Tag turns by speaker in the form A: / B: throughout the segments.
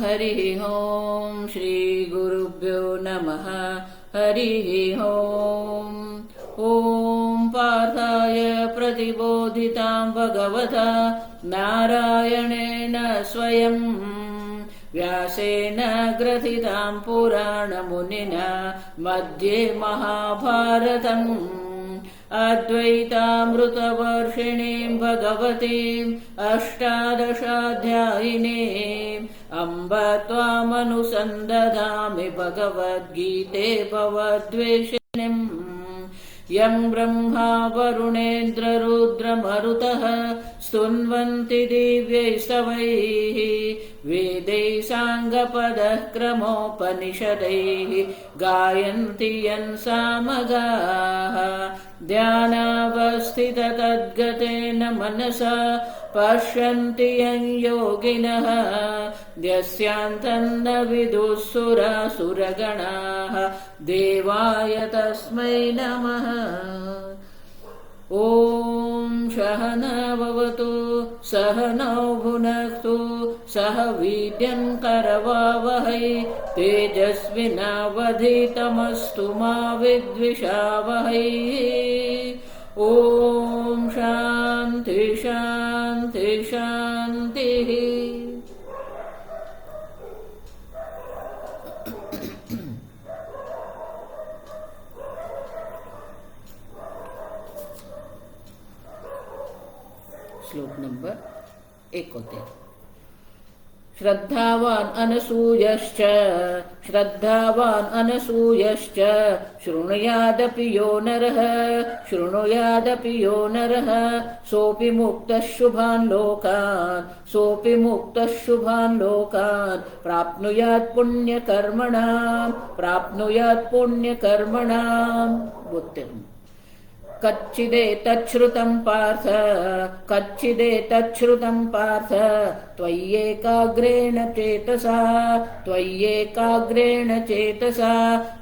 A: हरिः ओम् श्री गुरुभ्यो नमः हरिः ओम् ॐ पार्थाय प्रतिबोधितां भगवता नारायणेन स्वयं व्यासेन ग्रथितां पुराणमुनिना मध्ये महाभारतम् अद्वैतामृतवर्षिणीं भगवतीम् अष्टादशाध्यायिनीम् अम्ब त्वामनुसन्दधामि भगवद्गीते भवद्वेषिणीम् यं ब्रह्मा वरुणेन्द्ररुद्रमरुतः स्तुन्वन्ति दिव्यैस्तवैः वेदैः साङ्गपदः क्रमोपनिषदैः गायन्ति यं सामगाः ध्यानावस्थिततद्गतेन मनसा पश्यन्ति यं योगिनः यस्यान्तं न विदुः सुरासुरगणाः देवाय तस्मै नमः। ॐ सहना भवतु सहनौ भुनक्तु सह वीर्यं करवावहै तेजस्विनावधीतमस्तु मा विद्विषावहै। ॐ शान्ति शान्ति शान्तिः। श्लोक नंबर 71। श्रद्धावान् अनसूयश्च शृणुयादपि यो नरः सोऽपि मुक्तः शुभान् लोकान् प्राप्नुयात् पुण्यकर्मणाम्। कच्चिदेतच्छ्रुतं पार्थ त्वय्येकाग्रेण चेतसा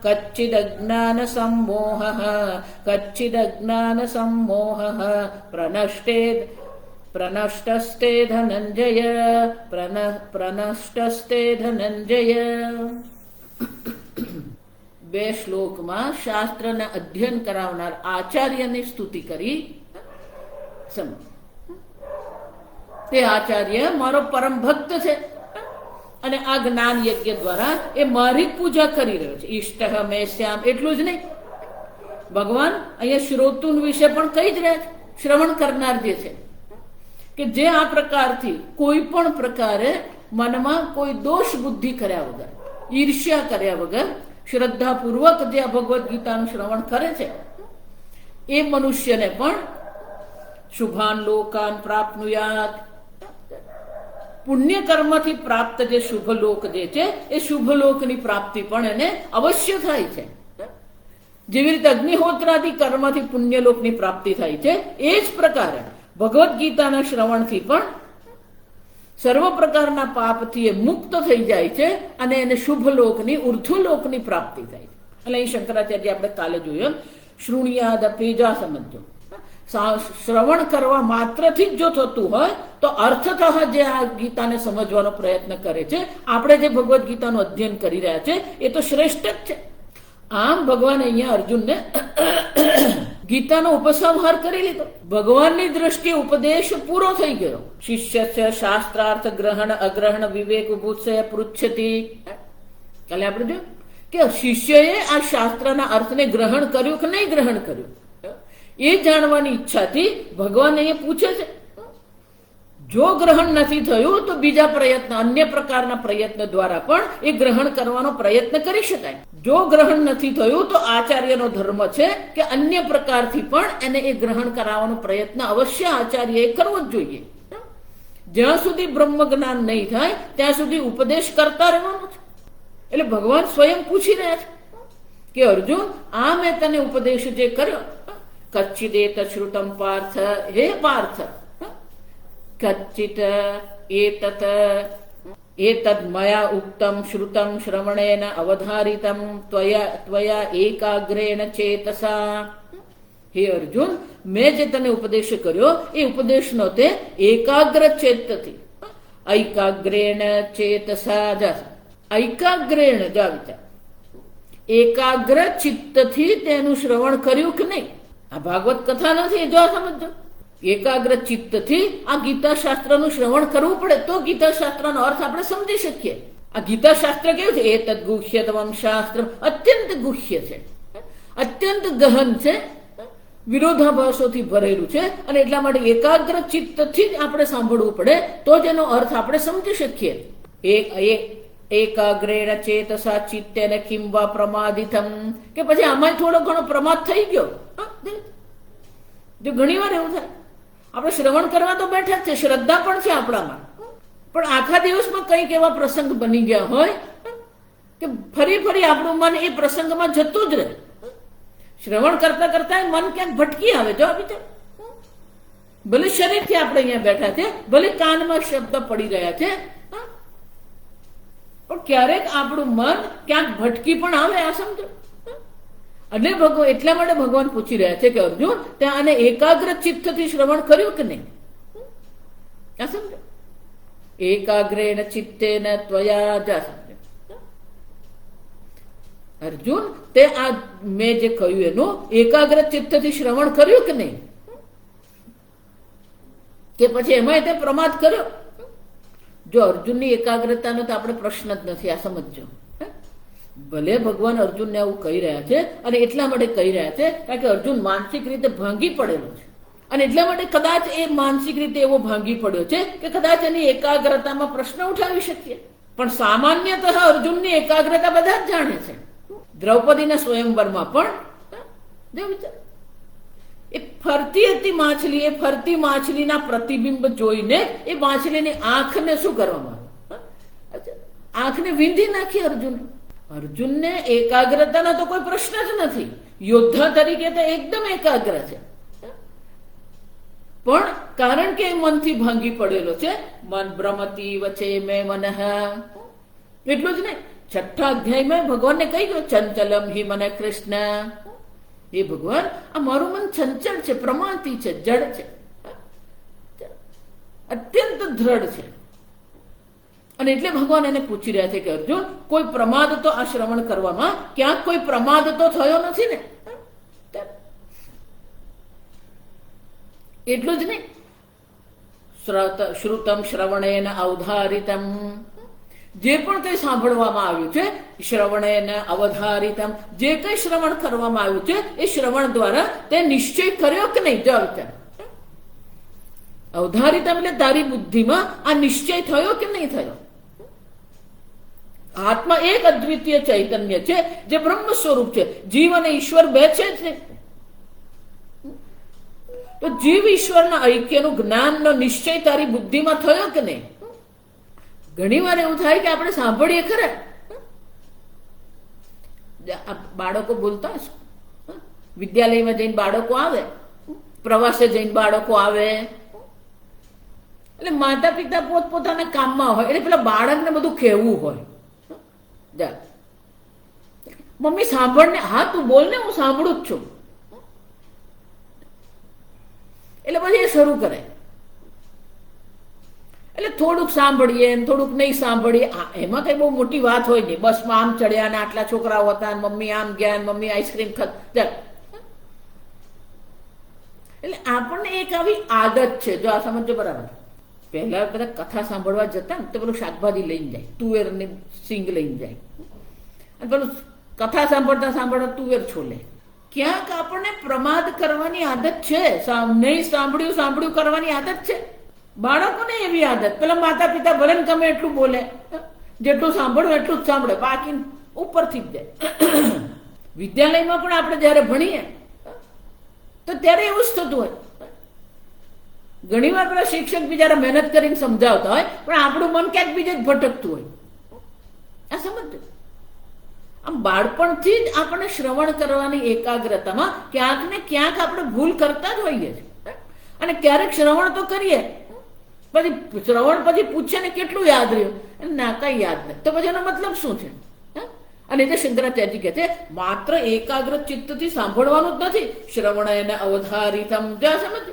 A: कच्चिदज्ञानसम्मोहः प्रनष्टस्ते धनंजय। બે શ્લોકમાં શાસ્ત્રના અધ્યયન કરાવનાર આચાર્યની સ્તુતિ કરી. તે આચાર્ય મારો પરમ ભક્ત છે અને આ જ્ઞાન યજ્ઞ દ્વારા એ મારી પૂજા કરી રહ્યો છે. ઈષ્ટ મે શ્યામ એટલું જ નહીં, ભગવાન અહીંયા શ્રોતુન વિશે પણ કહી જ રહ્યા છે. શ્રવણ કરનાર જે છે કે જે આ પ્રકારથી કોઈ પણ પ્રકારે મનમાં કોઈ દોષ બુદ્ધિ કર્યા વગર, ઈર્ષ્યા કર્યા વગર શ્રદ્ધાપૂર્વક જે આ ભગવદ્ ગીતાનું શ્રવણ કરે છે એ મનુષ્યને પણ શુભાન લોકાન પ્રાપ્નુયાત, પુણ્ય કર્મથી પ્રાપ્ત જે શુભ લોક જે છે એ શુભ લોકની પ્રાપ્તિ પણ એને અવશ્ય થાય છે. જેવી રીતે અગ્નિહોત્રાદી કર્મથી પુણ્ય લોકની પ્રાપ્તિ થાય છે એ જ પ્રકારે ભગવદ્ ગીતાના શ્રવણથી પણ સર્વ પ્રકારના પાપથી એ મુક્ત થઈ જાય છે અને એને શુભ લોકની ઉર્ધ્વલોકની પ્રાપ્તિ થાય છે. એટલે અહીં શંકરાચાર્ય આપણે કાલે જોયું શૃણ્યાદપી જા સમજો. શ્રવણ કરવા માત્રથી જ જો થતું હોય તો અર્થતઃ જે આ ગીતાને સમજવાનો પ્રયત્ન કરે છે, આપણે જે ભગવદ્ ગીતાનું અધ્યયન કરી રહ્યા છે એ તો શ્રેષ્ઠ જ છે. આમ ભગવાન અહીંયા અર્જુનને ગીતાનો ઉપસંહાર કરી લીધો. ભગવાનની દ્રષ્ટિએ ઉપદેશ પૂરો થઈ ગયો. શિષ્ય શાસ્ત્રાર્થ ગ્રહણ અગ્રહણ વિવેક બુદ્ધય પૃચ્છતિ. કાલે આપણે જોયું કે શિષ્યએ આ શાસ્ત્રના અર્થને ગ્રહણ કર્યું કે નહીં ગ્રહણ કર્યું એ જાણવાની ઈચ્છાથી ભગવાન અહીંયા પૂછે છે. જો ગ્રહણ નથી થયું તો બીજા પ્રયત્ન, અન્ય પ્રકારના પ્રયત્ન દ્વારા પણ એ ગ્રહણ કરવાનો પ્રયત્ન કરી શકાય. જો ગ્રહણ નથી થયું તો આચાર્યનો ધર્મ છે કે અન્ય પ્રકારથી પણ એને એ ગ્રહણ કરાવવાનો પ્રયત્ન અવશ્ય આચાર્યએ કરવો જ જોઈએ. જ્યાં સુધી બ્રહ્મ જ્ઞાન નહીં થાય ત્યાં સુધી ઉપદેશ કરતા રહેવાનો છે. એટલે ભગવાન સ્વયં પૂછી રહ્યા છે કે અર્જુન, આ મેં તને ઉપદેશ જે કર્યો, કચ્છિદેત શ્રુતમ પાર્થ, હે પાર્થ, કચ્ચિત એતદ મયા ઉક્તમ શ્રુતમ શ્રવણેન અવધારિતમ ત્વયા એકાગ્રેણ ચેતસા. હે અર્જુન, મેં જે તને ઉપદેશ કર્યો એ ઉપદેશનો તે એકાગ્ર ચેતથી ઐકાગ્રેણ ચેતસા જા, ઐકાગ્રેણ જા વિચાર, એકાગ્ર ચિત્તથી તેનું શ્રવણ કર્યું કે નહીં? આ ભાગવત કથા નથી, જો સમજો. એકાગ્ર ચિત્તથી આ ગીતા શાસ્ત્રનું શ્રવણ કરવું પડે તો ગીતા શાસ્ત્રનો અર્થ આપણે સમજી શકીએ. આ ગીતા શાસ્ત્ર કેવું છે? એતદ ગુહ્યતમં શાસ્ત્ર, અત્યંત ગુહ્ય છે, અત્યંત ગહન છે, વિરોધાભાસોથી ભરેલું છે. અને એટલા માટે એકાગ્ર ચિત્તથી જ આપણે સાંભળવું પડે તો જ એનો અર્થ આપણે સમજી શકીએ. એકાગ્રેણ ચેતસા ચિત્તેન કિમ વા પ્રમાદિતમ, કે પછી આમાં થોડો ઘણો પ્રમાદ થઈ ગયો. જો ઘણી વાર એવું થાય, આપણે શ્રવણ કરવા તો બેઠા જ છે, શ્રદ્ધા પણ છે આપણામાં, પણ આખા દિવસમાં કંઈક એવા પ્રસંગ બની ગયા હોય કે ફરી ફરી આપણું મન એ પ્રસંગમાં જતું જ રહે. શ્રવણ કરતા કરતા મન ક્યાંક ભટકી આવે. જો વિચાર, ભલે શરીરથી આપણે અહીંયા બેઠા છે, ભલે કાનમાં શબ્દ પડી રહ્યા છે, પણ ક્યારેક આપણું મન ક્યાંક ભટકી પણ આવે. આ સમજો. એટલે એટલા માટે ભગવાન પૂછી રહ્યા છે કે અર્જુન, ત્યાં આને એકાગ્ર ચિત્તથી શ્રવણ કર્યું કે નહીં? આ સમજો. એકાગ્રેણ ચિત્તેન ત્વયા જા. અર્જુન, તે આ મેં જે કહ્યું એનું એકાગ્ર ચિત્તથી શ્રવણ કર્યું કે નહીં? કે પછી એમાં તે પ્રમાદ કર્યો? જો અર્જુનની એકાગ્રતાનો તો આપણે પ્રશ્ન જ નથી. આ સમજો. ભલે ભગવાન અર્જુનને આવું કહી રહ્યા છે, અને એટલા માટે કહી રહ્યા છે કારણ કે અર્જુન માનસિક રીતે ભાંગી પડેલો છે, અને એટલા માટે કદાચ એ માનસિક રીતે એવો ભાંગી પડ્યો છે કે કદાચ એની એકાગ્રતામાં પ્રશ્ન ઉઠાવી શકીએ. પણ સામાન્યતઃ અર્જુનની એકાગ્રતા બધા જ જાણે છે. દ્રૌપદીના સ્વયંવરમાં પણ જો વિચાર, એ ફરતી હતી માછલી, એ ફરતી માછલીના પ્રતિબિંબ જોઈને એ માછલીની આંખને શું કરવામાં આવે? આંખને વીંધી નાખી અર્જુનને એકાગ્રતાનો તો કોઈ પ્રશ્ન જ નથી. યોદ્ધા તરીકે તો એકદમ એકાગ્ર છે, પણ કારણ કે મનથી ભાંગી પડેલો છે. મન ભ્રમતી વચે મેં મનઃ, એટલું જ નહીં, 6થા અધ્યાયમાં ભગવાનને કહી ગયો ચંચલમ હિ મને કૃષ્ણ. એ ભગવાન, આ મારું મન ચંચળ છે, પ્રમાતી છે, જડ છે, અત્યંત દ્રઢ છે. અને એટલે ભગવાન એને પૂછી રહ્યા છે કે અર્જુન, કોઈ પ્રમાદ તો આ શ્રવણ કરવામાં ક્યાંક કોઈ પ્રમાદ તો થયો નથી ને? એટલું જ નહીં, શ્રુતમ શ્રવણેન અવધારિતમ, જે પણ કઈ સાંભળવામાં આવ્યું છે, શ્રવણેન અવધારિતમ, જે કઈ શ્રવણ કરવામાં આવ્યું છે એ શ્રવણ દ્વારા તે નિશ્ચય કર્યો કે નહીં? જો વિચાર, અવધારિતમ એટલે તારી બુદ્ધિમાં આ નિશ્ચય થયો કે નહીં થયો? આત્મા એક અદ્વિતીય ચૈતન્ય છે જે બ્રહ્મ સ્વરૂપ છે. જીવ અને ઈશ્વર બે છે જ નહીં. તો જીવ ઈશ્વરના ઐક્યનું જ્ઞાનનો નિશ્ચય તારી બુદ્ધિમાં થયો કે નહીં? ઘણી વાર એવું થાય કે આપણે સાંભળીએ ખરા, બાળકો બોલતા હશે, વિદ્યાલયમાં જઈને બાળકો આવે, પ્રવાસે જઈને બાળકો આવે, એટલે માતા પિતા પોતપોતાના કામમાં હોય, એટલે પેલા બાળકને બધું કહેવું હોય, મમ્મી સાંભળને, હા તું બોલ ને, હું સાંભળું જ છું. એટલે પછી એ શરૂ કરે. એટલે થોડુંક સાંભળીએ, થોડુંક નહીં સાંભળીએ, એમાં કઈ બહુ મોટી વાત હોય નહીં. બસમાં આમ ચડ્યા ને આટલા છોકરાઓ હતા, મમ્મી આમ ગયા, મમ્મી આઈસ્ક્રીમ ખાતા. એટલે આપણને એક આવી આદત છે, જો આ સમજો બરાબર. પહેલા બધા કથા સાંભળવા જતા ને તો પેલું શાકભાજી લઈને જાય, તુવેર ને સિંગ લઈને જાય, અને પેલું કથા સાંભળતા સાંભળતા તુવેર છોલે. ક્યાંક આપણને પ્રમાદ કરવાની આદત છે, નહીં સાંભળ્યું કરવાની આદત છે. બાળકોને એવી આદત, પેલા માતા પિતા ભલે ને ગમે એટલું બોલે, જેટલું સાંભળ્યું એટલું જ સાંભળે, બાકી ઉપરથી જ જાય. વિદ્યાલયમાં પણ આપણે જયારે ભણીએ તો ત્યારે એવું જ થતું હોય. ઘણી વાર પેલા શિક્ષક બિચારા મહેનત કરીને સમજાવતા હોય, પણ આપણું મન ક્યાંક બીજે જ ભટકતું હોય. આ સમજ, આમ બાળપણથી જ આપણે શ્રવણ કરવાની એકાગ્રતામાં ક્યાંક ને ક્યાંક આપણે ભૂલ કરતા જ હોઈએ છીએ. અને ક્યારેક શ્રવણ તો કરીએ, પછી શ્રવણ પછી પૂછે ને કેટલું યાદ રહ્યું, ના કઈ યાદ નથી, તો પછી એનો મતલબ શું છે? અને એટલે શંકરાચાર્ય કહે છે માત્ર એકાગ્ર ચિત્તથી સાંભળવાનું જ નથી, શ્રવણ એને અવધારિતમ, સમજ,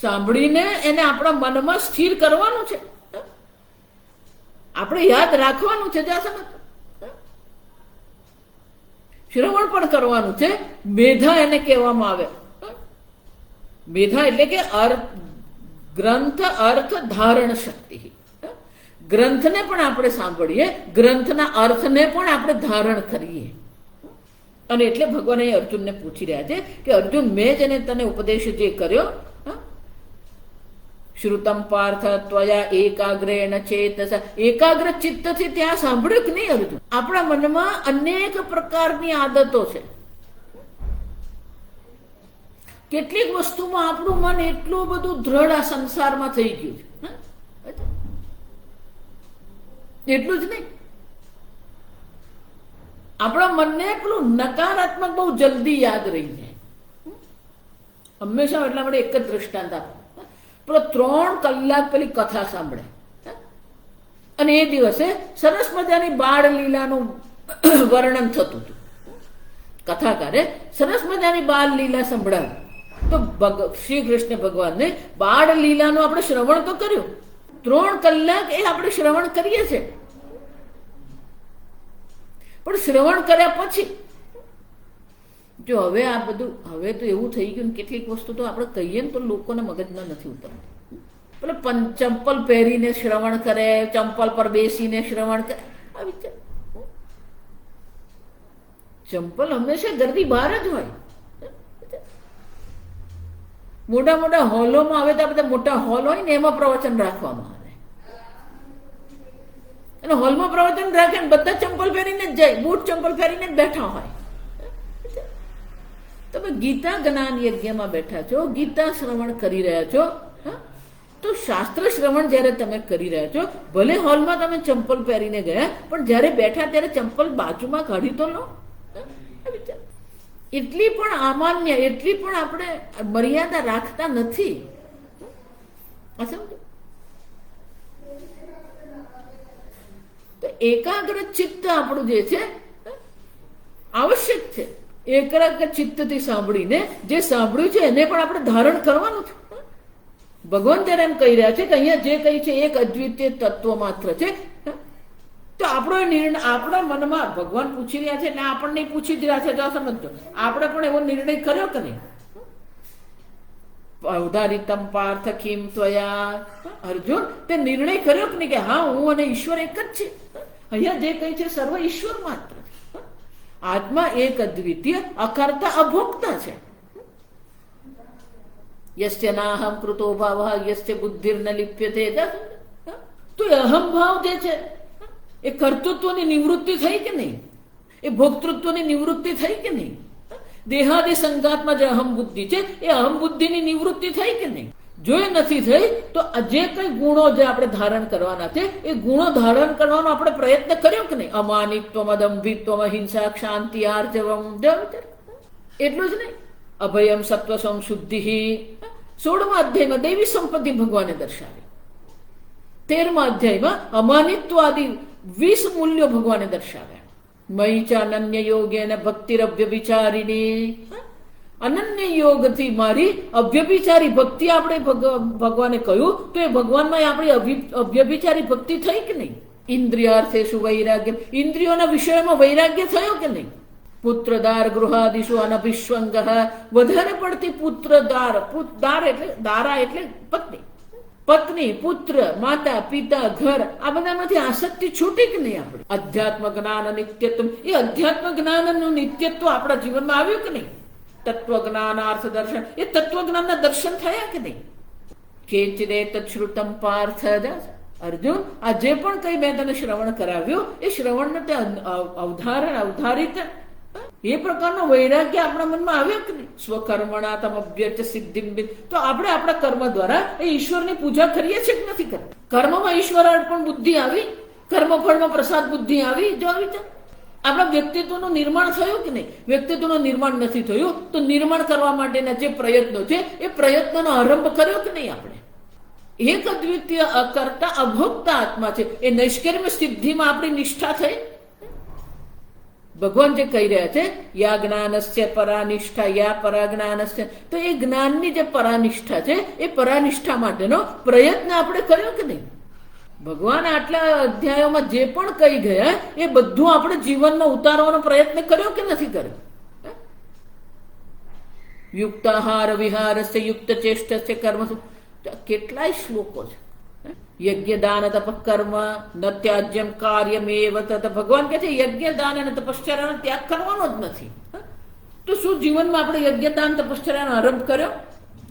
A: સાંભળીને એને આપણા મનમાં સ્થિર કરવાનું છે. આપણે યાદ રાખવાનું છે. જ્યાં સમજ શ્રવણ પણ કરવાનું છે. મેધા એને કહેવામાં આવે. મેધા એટલે કે ગ્રંથ અર્થ ધારણ શક્તિ. ગ્રંથને પણ આપણે સાંભળીએ, ગ્રંથના અર્થને પણ આપણે ધારણ કરીએ. અને એટલે ભગવાન અહીં અર્જુનને પૂછી રહ્યા છે કે અર્જુન, મેં જેને તને ઉપદેશ જે કર્યો, શ્રુતમ પાર્થ ત્વયા એકાગ્રેણ ચેતસ, એકાગ્ર ચિત્તથી ત્યાં સાંભળ્યું કે નહીં અર્જુન? આપણા મનમાં અનેક પ્રકારની આદતો છે. કેટલીક વસ્તુમાં આપણું મન એટલું બધું દ્રઢ આ સંસારમાં થઈ ગયું છે. એટલું જ નહીં, આપણા મનને પેલું નકારાત્મક બહુ જલ્દી યાદ રહી જાય. હંમેશા એટલા માટે એક જ દ્રષ્ટાંત આપો. પેલો 3 કલાક પેલી કથા સાંભળે અને એ દિવસે સરસ મજાની બાળ લીલાનું વર્ણન થતું હતું. કથાકારે સરસ મજાની બાળ લીલા સંભળાવી. તો શ્રી કૃષ્ણ ભગવાનને બાળ લીલાનું આપણે શ્રવણ તો કર્યું. 3 કલાક એ આપણે શ્રવણ કરીએ છીએ. પણ શ્રવણ કર્યા પછી જો હવે આ બધું, હવે તો એવું થઈ ગયું ને કેટલીક વસ્તુ તો આપણે કહીએ ને તો લોકોને મગજમાં નથી ઉતરતી. પેલો ચંપલ પહેરીને શ્રવણ કરે, ચંપલ પર બેસીને શ્રવણ કરે. આ વિચાર, ચંપલ હંમેશા ઘરની બહાર જ હોય. મોટા મોટા હોલોમાં, હવે તો આ બધા મોટા હોલ હોય ને એમાં પ્રવચન રાખવામાં આવે અને હોલમાં પ્રવચન રાખે ને બધા ચંપલ પહેરીને જ જાય, બૂટ ચંપલ પહેરીને જ બેઠા હોય. તમે ગીતા જ્ઞાન યજ્ઞમાં બેઠા છો, ગીતા શ્રવણ કરી રહ્યા છો, તો શાસ્ત્ર શ્રવણ જ્યારે તમે કરી રહ્યા છો, ભલે હોલમાં તમે ચંપલ પહેરીને ગયા, પણ જ્યારે બેઠા ત્યારે ચંપલ બાજુમાં કાઢી તો લો. એટલી પણ અમાન્ય, એટલી પણ આપણે મર્યાદા રાખતા નથી. તો એકાગ્ર ચિત્ત આપણું જે છે આવશ્યક છે. એકાગ્ર ચિત્તથી સાંભળીને જે સાંભળ્યું છે એને પણ આપણે ધારણ કરવાનું છે. ભગવાન ત્યારે એમ કહી રહ્યા છે કે અહીંયા જે કઈ છે એક અદ્વિતીય તત્વ માત્ર છે. તો આપણો નિર્ણય આપણા મનમાં ભગવાન પૂછી રહ્યા છે એટલે આપણને પૂછી જ રહ્યા છે. જો સમજો, આપણે પણ એવો નિર્ણય કર્યો કે નહીં? અવધારિતમ પાર્થ કિમ ત્વયા, અર્જુન તે નિર્ણય કર્યો કે નહીં કે હા, હું અને ઈશ્વર એક જ છે? અહીંયા જે કઈ છે સર્વ ઈશ્વર માત્ર. આત્મા એક અદ્વિતીય અકર્તા અભોક્તા છે. યસ્ય નાહમ કૃતો ભાવ યસ્ય બુદ્ધિર ન લિપ્યતે. તો અહમ ભાવ જે છે એ કર્તૃત્વની નિવૃત્તિ થઈ કે નહીં? એ ભોક્તૃત્વની નિવૃત્તિ થઈ કે નહીં? દેહાદિ સંગાતમાં જે અહમ બુદ્ધિ છે એ અહમ બુદ્ધિની નિવૃત્તિ થઈ કે નહીં? જો એ નથી થઈ તો જે કઈ ગુણો જે આપણે ધારણ કરવાના છે એ ગુણો ધારણ કરવાનો આપણે પ્રયત્ન કર્યો કે નહીં? અમાનિત્વમ, અદંભિત્વમ, અહિંસા, ક્ષાંતિ, આર્જવમ. એટલું જ નહીં, અભયમ, સત્વસમ, શુદ્ધિ. 16મા અધ્યાયમાં દૈવી સંપત્તિ ભગવાને દર્શાવી. 13મા અધ્યાયમાં અમાનિત્વ આદિ 20 મૂલ્યો ભગવાને દર્શાવ્યા. મયી ચ અનન્ય યોગેન ભક્તિરભ્ય વિચારીની. અનન્ય યોગથી મારી અવ્યભિચારી ભક્તિ આપણે ભગવાને કહ્યું તો એ ભગવાનમાં આપણી અવ્યભિચારી ભક્તિ થઈ કે નહીં? ઇન્દ્રિયાર્થેષુ વૈરાગ્ય, ઇન્દ્રિયોના વિષયમાં વૈરાગ્ય થયો કે નહીં? પુત્રદાર ગૃહાદિષુ અનભિષ્વંગ, વધારે પડતી પુત્રદાર, દાર એટલે દારા એટલે પત્ની, પત્ની, પુત્ર, માતા, પિતા, ઘર, આ બધામાંથી આસક્તિ છૂટી કે નહીં? આપણે અધ્યાત્મ જ્ઞાન નિત્યત્વ, એ અધ્યાત્મ જ્ઞાનનું નિત્યત્વ આપણા જીવનમાં આવ્યું કે નહીં? તત્વ જ્ઞાન, અર્થ દર્શન, એ તત્વ જ્ઞાનના દર્શન થયા કે નહીં? કેચિદે તચ્છ્રુતમ પાર્થ. અર્જુન, આ જે પણ કઈ મેં તને શ્રવણ કરાવ્યું એ શ્રવણને તે અવધારિત એ પ્રકારનો વૈરાગ્ય આપણા મનમાં આવ્યો કે નહીં? સ્વકર્મણા તમભ્યર્ચ સિદ્ધિમ. તો આપણે આપણા કર્મ દ્વારા એ ઈશ્વરની પૂજા કરીએ છીએ કે નથી કરતા? કર્મમાં ઈશ્વર અર્પણ બુદ્ધિ આવી, કર્મફળમાં પ્રસાદ બુદ્ધિ આવી. જો આવી તો આપણા વ્યક્તિત્વનું નિર્માણ થયું કે નહીં? વ્યક્તિત્વનું નિર્માણ નથી થયું તો નિર્માણ કરવા માટેના જે પ્રયત્નો છે એ પ્રયત્નનો આરંભ કર્યો કે નહીં? આપણે એક અદ્વિતીય અકર્તા અભોક્તા આત્મા છે. એ નૈષ્કર્મ્ય સિદ્ધિમાં આપણી નિષ્ઠા થઈ. ભગવાન જે કહી રહ્યા છે યા જ્ઞાનસ્ય પરાનિષ્ઠા, યા પરાજ્ઞાનસ્ય, તો એ જ્ઞાનની જે પરાનિષ્ઠા છે એ પરાનિષ્ઠા માટેનો પ્રયત્ન આપણે કર્યો કે નહીં? ભગવાન આટલા અધ્યાયોમાં જે પણ કહી ગયા એ બધું આપણે જીવનમાં ઉતારવાનો પ્રયત્ન કર્યો કે નથી કર્યો? યુક્તાહાર વિહારસ્ય યુક્ત ચેષ્ટસ્ય કર્મ, કેટલાય શ્લોકો છે. યજ્ઞ દાન તપ કર્મ ન ત્યાજ્યમ કાર્યમેવ તત. ભગવાન કહે છે યજ્ઞ દાન અને તપશ્ચર્યાનો ત્યાગ કરવાનો જ નથી. તો શું જીવનમાં આપણે યજ્ઞ દાન તપશ્ચર્યાનો આરંભ કર્યો?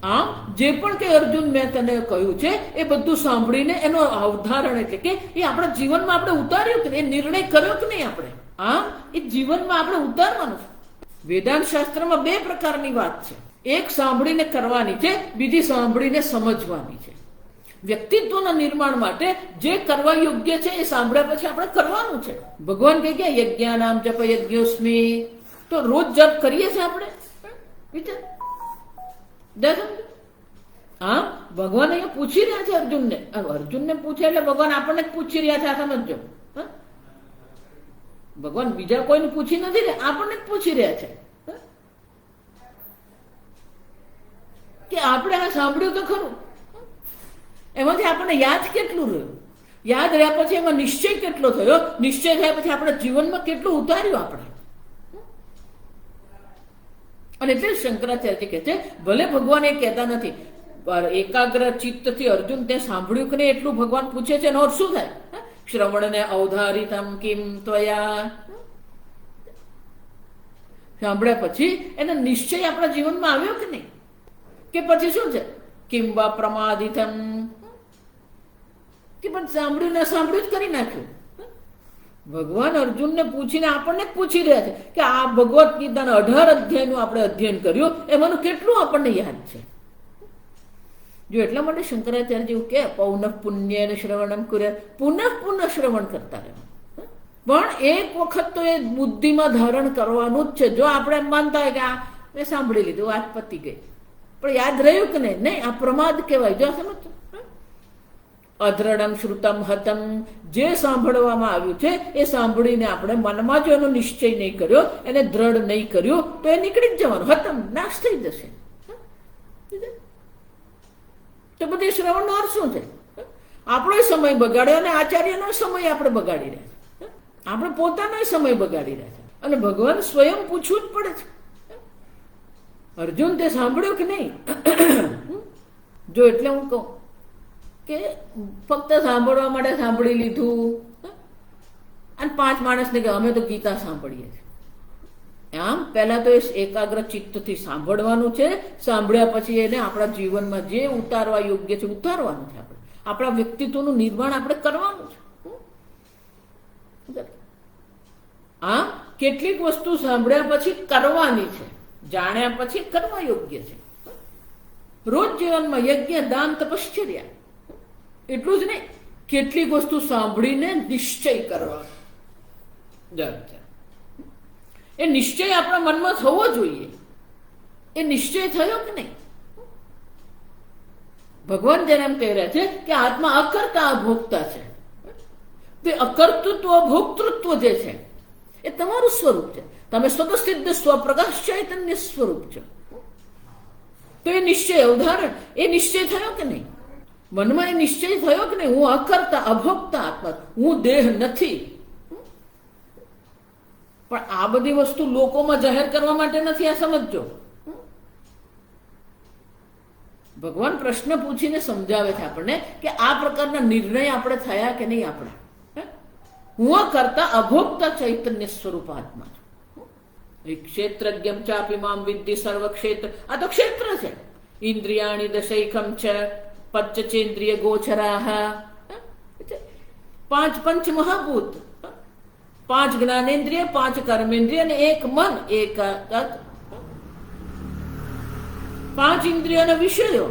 A: આમ જે પણ કઈ અર્જુન મેં તને કહ્યું છે એ બધું સાંભળીને એનો અવધારણ એટલે કે એ આપણા જીવનમાં આપણે ઉતાર્યું કે એ નિર્ણય કર્યો કે નહીં આપણે? આમ એ જીવનમાં આપણે ઉતારવાનું છે. વેદાંત શાસ્ત્રમાં બે પ્રકારની વાત છે. એક સાંભળીને કરવાની છે, બીજી સાંભળીને સમજવાની છે. વ્યક્તિત્વના નિર્માણ માટે જે કરવા યોગ્ય છે એ સાંભળ્યા પછી આપણે કરવાનું છે. ભગવાન કહે કે યજ્ઞાનામ જપ યજ્ઞોસ્મી, તો રોજ જપ કરીએ છીએ આપણે? વિચાર. હા, ભગવાન અહીંયા પૂછી રહ્યા છે અર્જુનને. અર્જુનને પૂછે એટલે ભગવાન આપણને જ પૂછી રહ્યા છે. આ સમજો. ભગવાન બીજા કોઈને પૂછી નથી રહ્યા, આપણને જ પૂછી રહ્યા છે કે આપણે આ સાંભળ્યું તો ખરું, એમાંથી આપણને યાદ કેટલું રહ્યું? યાદ રહ્યા પછી એમાં નિશ્ચય કેટલો થયો? નિશ્ચય થયા પછી આપણા જીવનમાં કેટલું ઉતાર્યું આપણે? અને એટલે શંકરાચાર્ય કહે છે ભલે ભગવાન એ કહેતા નથી, એકાગ્ર ચિત્તથી અર્જુન તે સાંભળ્યું કે નહીં એટલું ભગવાન પૂછે છે. એનો અર્થ શું થાય? શ્રવણને અવધારિતમ કિમ ત્વયા. સાંભળ્યા પછી એનો નિશ્ચય આપણા જીવનમાં આવ્યો કે નહીં? કે પછી શું છે? કિમ વા પ્રમાદિતમ, કે પણ સાંભળ્યું ના સાંભળ્યું જ કરી નાખ્યું. ભગવાન અર્જુનને પૂછીને આપણને જ પૂછી રહ્યા છે કે આ ભગવદ્ ગીતાના 18 અધ્યાયનું આપણે અધ્યયન કર્યું, એમાંનું કેટલું આપણને યાદ છે? જો એટલા માટે શંકરાચાર્ય એવું કે પૌનઃ પુણ્યેન શ્રવણમ કુર્યાત્, પુનઃ પુનઃ શ્રવણ કરતા રહેવાનું. પણ એક વખત તો એ બુદ્ધિમાં ધારણ કરવાનું જ છે. જો આપણે એમ માનતા હોય કે આ મેં સાંભળી લીધું, વાત પતી ગઈ, પણ યાદ રહ્યું કે નહીં? નહીં, આ પ્રમાદ કહેવાય. જો સમજ, અદ્રઢમ શ્રુતમ હતમ, જે સાંભળવામાં આવ્યું છે એ સાંભળીને આપણે મનમાં જો એનો નિશ્ચય નહીં કર્યો, એને દ્રઢ નહીં કર્યું, તો એ નીકળી જ જવાનું, હતમ, નાશ થઈ જશે. તો બધી શ્રવણનો અર્થ શું છે? આપણો સમય બગાડ્યો અને આચાર્યનો સમય આપણે બગાડી રહ્યા છે. આપણે પોતાનો સમય બગાડી રહ્યા છે. અને ભગવાન સ્વયં પૂછવું જ પડે છે. અર્જુન તે સાંભળ્યું કે નહીં? જો એટલે હું કહું કે ફક્ત સાંભળવા માટે સાંભળી લીધું અને 5 માણસને કે અમે તો ગીતા સાંભળીએ છીએ. આમ પહેલા તો એકાગ્ર ચિત્તથી સાંભળવાનું છે. સાંભળ્યા પછી એને આપણા જીવનમાં જે ઉતારવા યોગ્ય છે ઉતારવાનું છે. આપણે આપણા વ્યક્તિત્વનું નિર્માણ આપણે કરવાનું છે. આમ કેટલીક વસ્તુ સાંભળ્યા પછી કરવાની છે, જાણ્યા પછી કરવા યોગ્ય છે. રોજ જીવનમાં યજ્ઞ દાન તપશ્ચર્યા એટલું જ નહીં, કેટલીક વસ્તુ સાંભળીને નિશ્ચય કરવાનો. એ નિશ્ચય આપણા મનમાં થવો જોઈએ. એ નિશ્ચય થયો કે નહીં? ભગવાન જેને એમ કહી રહ્યા છે કે આત્મા અકર્તા અભોક્તા છે. તે અકર્તૃત્વ ભોક્તૃત્વ જે છે એ તમારું સ્વરૂપ છે. તમે સ્વતઃસિદ્ધ સ્વપ્રકાશ ચૈતન્ય સ્વરૂપ છો. તો એ નિશ્ચય, ઉદાહરણ, એ નિશ્ચય થયો કે નહીં? મનમાં એ નિશ્ચય થયો કે નહીં? હું અકર્તા અભોક્તા આત્મા, હું દેહ નથી. પણ આ બધી વસ્તુ લોકોમાં જાહેર કરવા માટે નથી. આ સમજો. ભગવાન પ્રશ્ન પૂછીને સમજાવે છે આપણને કે આ પ્રકારના નિર્ણય આપણે થયા કે નહીં? આપણે હું કરતા અભોક્તા ચૈતન્ય સ્વરૂપ આત્મા છું. ક્ષેત્રજ્ઞમ ચાપી મામ વિદ્ધિ સર્વ ક્ષેત્ર. આ તો ક્ષેત્ર છે. ઇન્દ્રિયાણી દશૈકમ ચ પંચચેન્દ્રિય ગોચરાહ, 5 પંચ મહાભૂત, 5 જ્ઞાનેન્દ્રિય, 5 કર્મેન્દ્રિય અને 1 મન, 5 ઇન્દ્રિયોના વિષયો,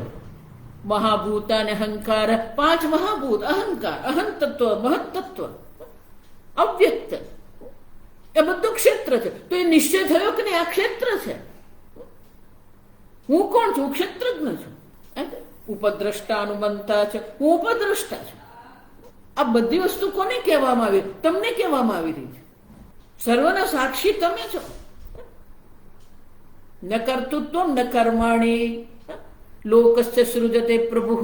A: મહાભૂત અને અહંકાર, 5 મહાભૂત, અહંકાર, અહં તત્વ, મહત તત્વ, અવ્યક્ત, એ બધું ક્ષેત્ર છે. તો એ નિશ્ચય થયો કે નહીં? આ ક્ષેત્ર છે. હું કોણ છું? ક્ષેત્રજ્ઞ છું. ઉપદ્રષ્ટા અનુમંતા છે, હું ઉપદ્રષ્ટા છું. આ બધી વસ્તુ કોને કહેવામાં આવી? તમને કહેવામાં આવી રહી છે. સર્વના સાક્ષી તમે છો. ન કર્તૃત્વ ન કર્માણી લોકસ્ય સૃજતે પ્રભુ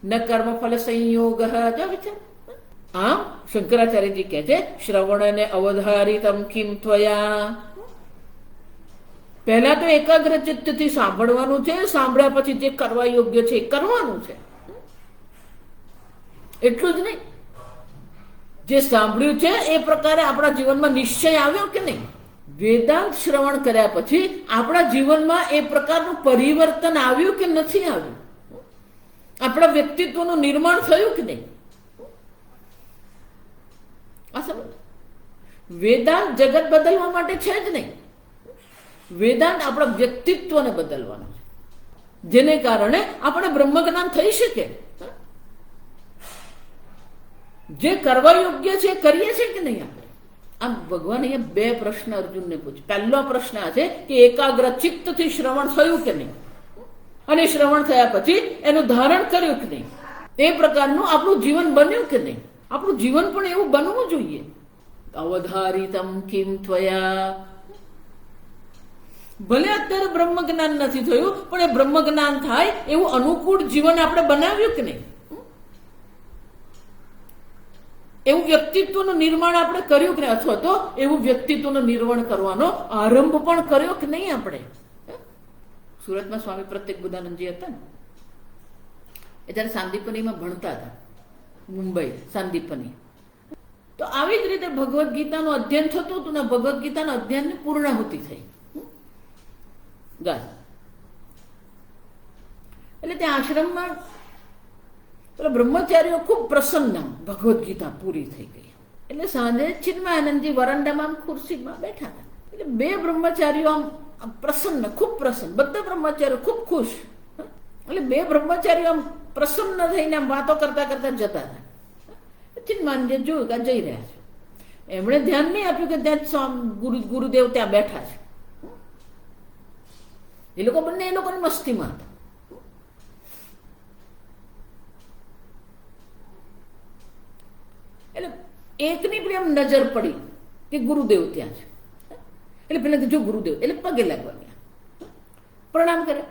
A: ન કર્મફલ સંયોગ. જો વિચાર, આમ શંકરાચાર્યજી કહે છે શ્રવણને અવધારિતમ કિમ ત્વયા. પહેલા તો એકાગ્ર ચિત્તથી સાંભળવાનું છે, સાંભળ્યા પછી જે કરવા યોગ્ય છે એ કરવાનું છે. એટલું જ નહીં, જે સાંભળ્યું છે એ પ્રકારે આપણા જીવનમાં નિશ્ચય આવ્યો કે નહીં? વેદાંત શ્રવણ કર્યા પછી આપણા જીવનમાં એ પ્રકારનું પરિવર્તન આવ્યું કે નથી આવ્યું? આપણા વ્યક્તિત્વનું નિર્માણ થયું કે નહીં? આ સમજ. વેદાંત જગત બદલવા માટે છે જ નહીં. વેદાંત આપણા વ્યક્તિત્વને બદલવાનું છે, જેને કારણે આપણે બ્રહ્મજ્ઞાન થઈ શકે. જે કરવા યોગ્ય છે કરીએ છીએ કે નહીં આપણે? આમ ભગવાન અહીંયા બે પ્રશ્ન અર્જુનને પૂછે. પહેલો પ્રશ્ન આ છે કે એકાગ્ર ચિત્તથી શ્રવણ થયું કે નહીં, અને શ્રવણ થયા પછી એનું ધારણ કર્યું કે નહીં, એ પ્રકારનું આપણું જીવન બન્યું કે નહીં? આપણું જીવન પણ એવું બનવું જોઈએ. અવધારિતમ કિમ ત્વયા. ભલે અત્યારે બ્રહ્મ જ્ઞાન નથી થયું, પણ એ બ્રહ્મ જ્ઞાન થાય એવું અનુકૂળ જીવન આપણે બનાવ્યું કે નહીં? એવું વ્યક્તિત્વનું નિર્માણ આપણે કર્યું કે નહીં? અથવા તો એવું વ્યક્તિત્વનું નિર્માણ કરવાનો આરંભ પણ કર્યો કે નહીં આપણે? સુરતમાં સ્વામી પ્રત્યેક બુદ્ધાનંદજી હતા ને, એ જયારે સાંદીપનીમાં ભણતા હતા, મુંબઈ સાંદીપની, તો આવી જ રીતે ભગવદ્ ગીતાનું અધ્યયન થતું હતું ને ભગવદ્ ગીતાના અધ્યયનની પૂર્ણાહુતિ થઈ. એટલે ત્યાં આશ્રમમાં પેલા બ્રહ્મચારીઓ ખૂબ પ્રસન્ન, ભગવદ્ ગીતા પૂરી થઈ ગઈ. એટલે સાંજે ચિન્મયાનંદજી વરંડામાં ખુરશીમાં બેઠા હતા. એટલે બે બ્રહ્મચારીઓ આમ પ્રસન્ન, ખૂબ પ્રસન્ન, બધા બ્રહ્મચારીઓ ખૂબ ખુશ. એટલે બે બ્રહ્મચારીઓ આમ પ્રસન્ન થઈને આમ વાતો કરતા કરતા જતા હતા. ચિન્મયાનંદજી જોયું કે જઈ રહ્યા છે. એમણે ધ્યાન નહીં આપ્યું કે ત્યાં ગુરુદેવ ત્યાં બેઠા છે. એ લોકો બંને એ લોકોની મસ્તીમાં હતા. એટલે એકની પણ એમ નજર પડી કે ગુરુદેવ ત્યાં છે. એટલે પેલા જો ગુરુદેવ, એટલે પગે લાગવા ગયા, પ્રણામ કરે.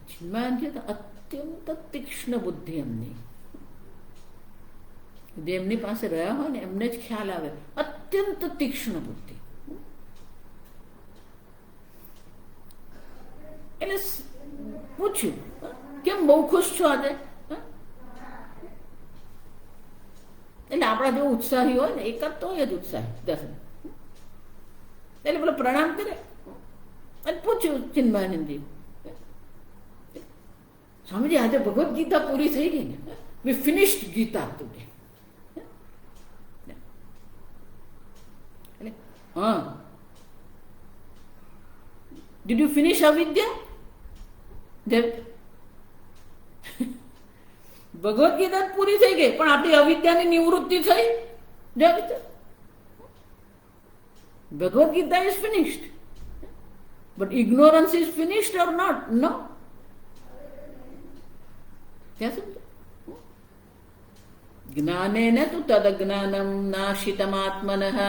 A: ચિન્મયાનંદજી તો અત્યંત તીક્ષ્ણ બુદ્ધિ એમની, જે એમની પાસે રહ્યા હોય ને એમને જ ખ્યાલ આવે, અત્યંત તીક્ષ્ણ બુદ્ધિ. એટલે પૂછ્યું કેમ બહુ ખુશ છો આજે? એટલે આપણા જેવો ઉત્સાહી હોય ને એ કરતો હોય જ ઉત્સાહી દર્શન. એટલે પેલો પ્રણામ કરે અને પૂછ્યું ચિન્મયાનંદજી, સ્વામીજી આજે ભગવદ્ ગીતા પૂરી થઈ ગઈ ને? We finished Gita today. એટલે હા, did you finish avidya? Bhagavad Gita પૂરી થઈ ગઈ, પણ આપણી અવિદ્યાની નિવૃત્તિ થઈ. Bhagavad Gita is finished, but ignorance is finished or not? No. જ્ઞાનેન તુ તદજ્ઞાનમ નાશિતમાત્મનઃ.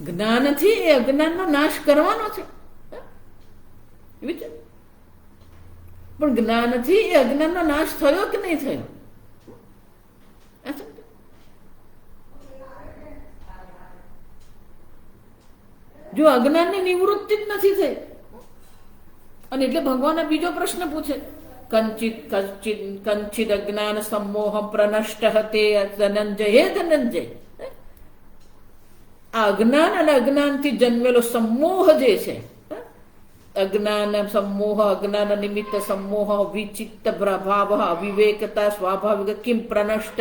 A: જ્ઞાનથી એ અજ્ઞાનનો નાશ કરવાનો છે. પણ જ્ઞાનથી એ અજ્ઞાનનો નાશ થયો કે નહીં થયો? જો અજ્ઞાનની નિવૃત્તિ જ નથી થઈ, અને એટલે ભગવાન બીજો પ્રશ્ન પૂછે, કંચિદ અજ્ઞાન સમોહ પ્રનષ્ટ તે ધનંજય. હે ધનંજય, આ અજ્ઞાન અને અજ્ઞાનથી જન્મેલો સમોહ જે છે, અજ્ઞાન સમોહ, અજ્ઞાન નિમિત્ત સમોહ, વિચિત્ત ભાવ, અવિવેકતા સ્વાભાવિક કિમ પ્રનષ્ટ.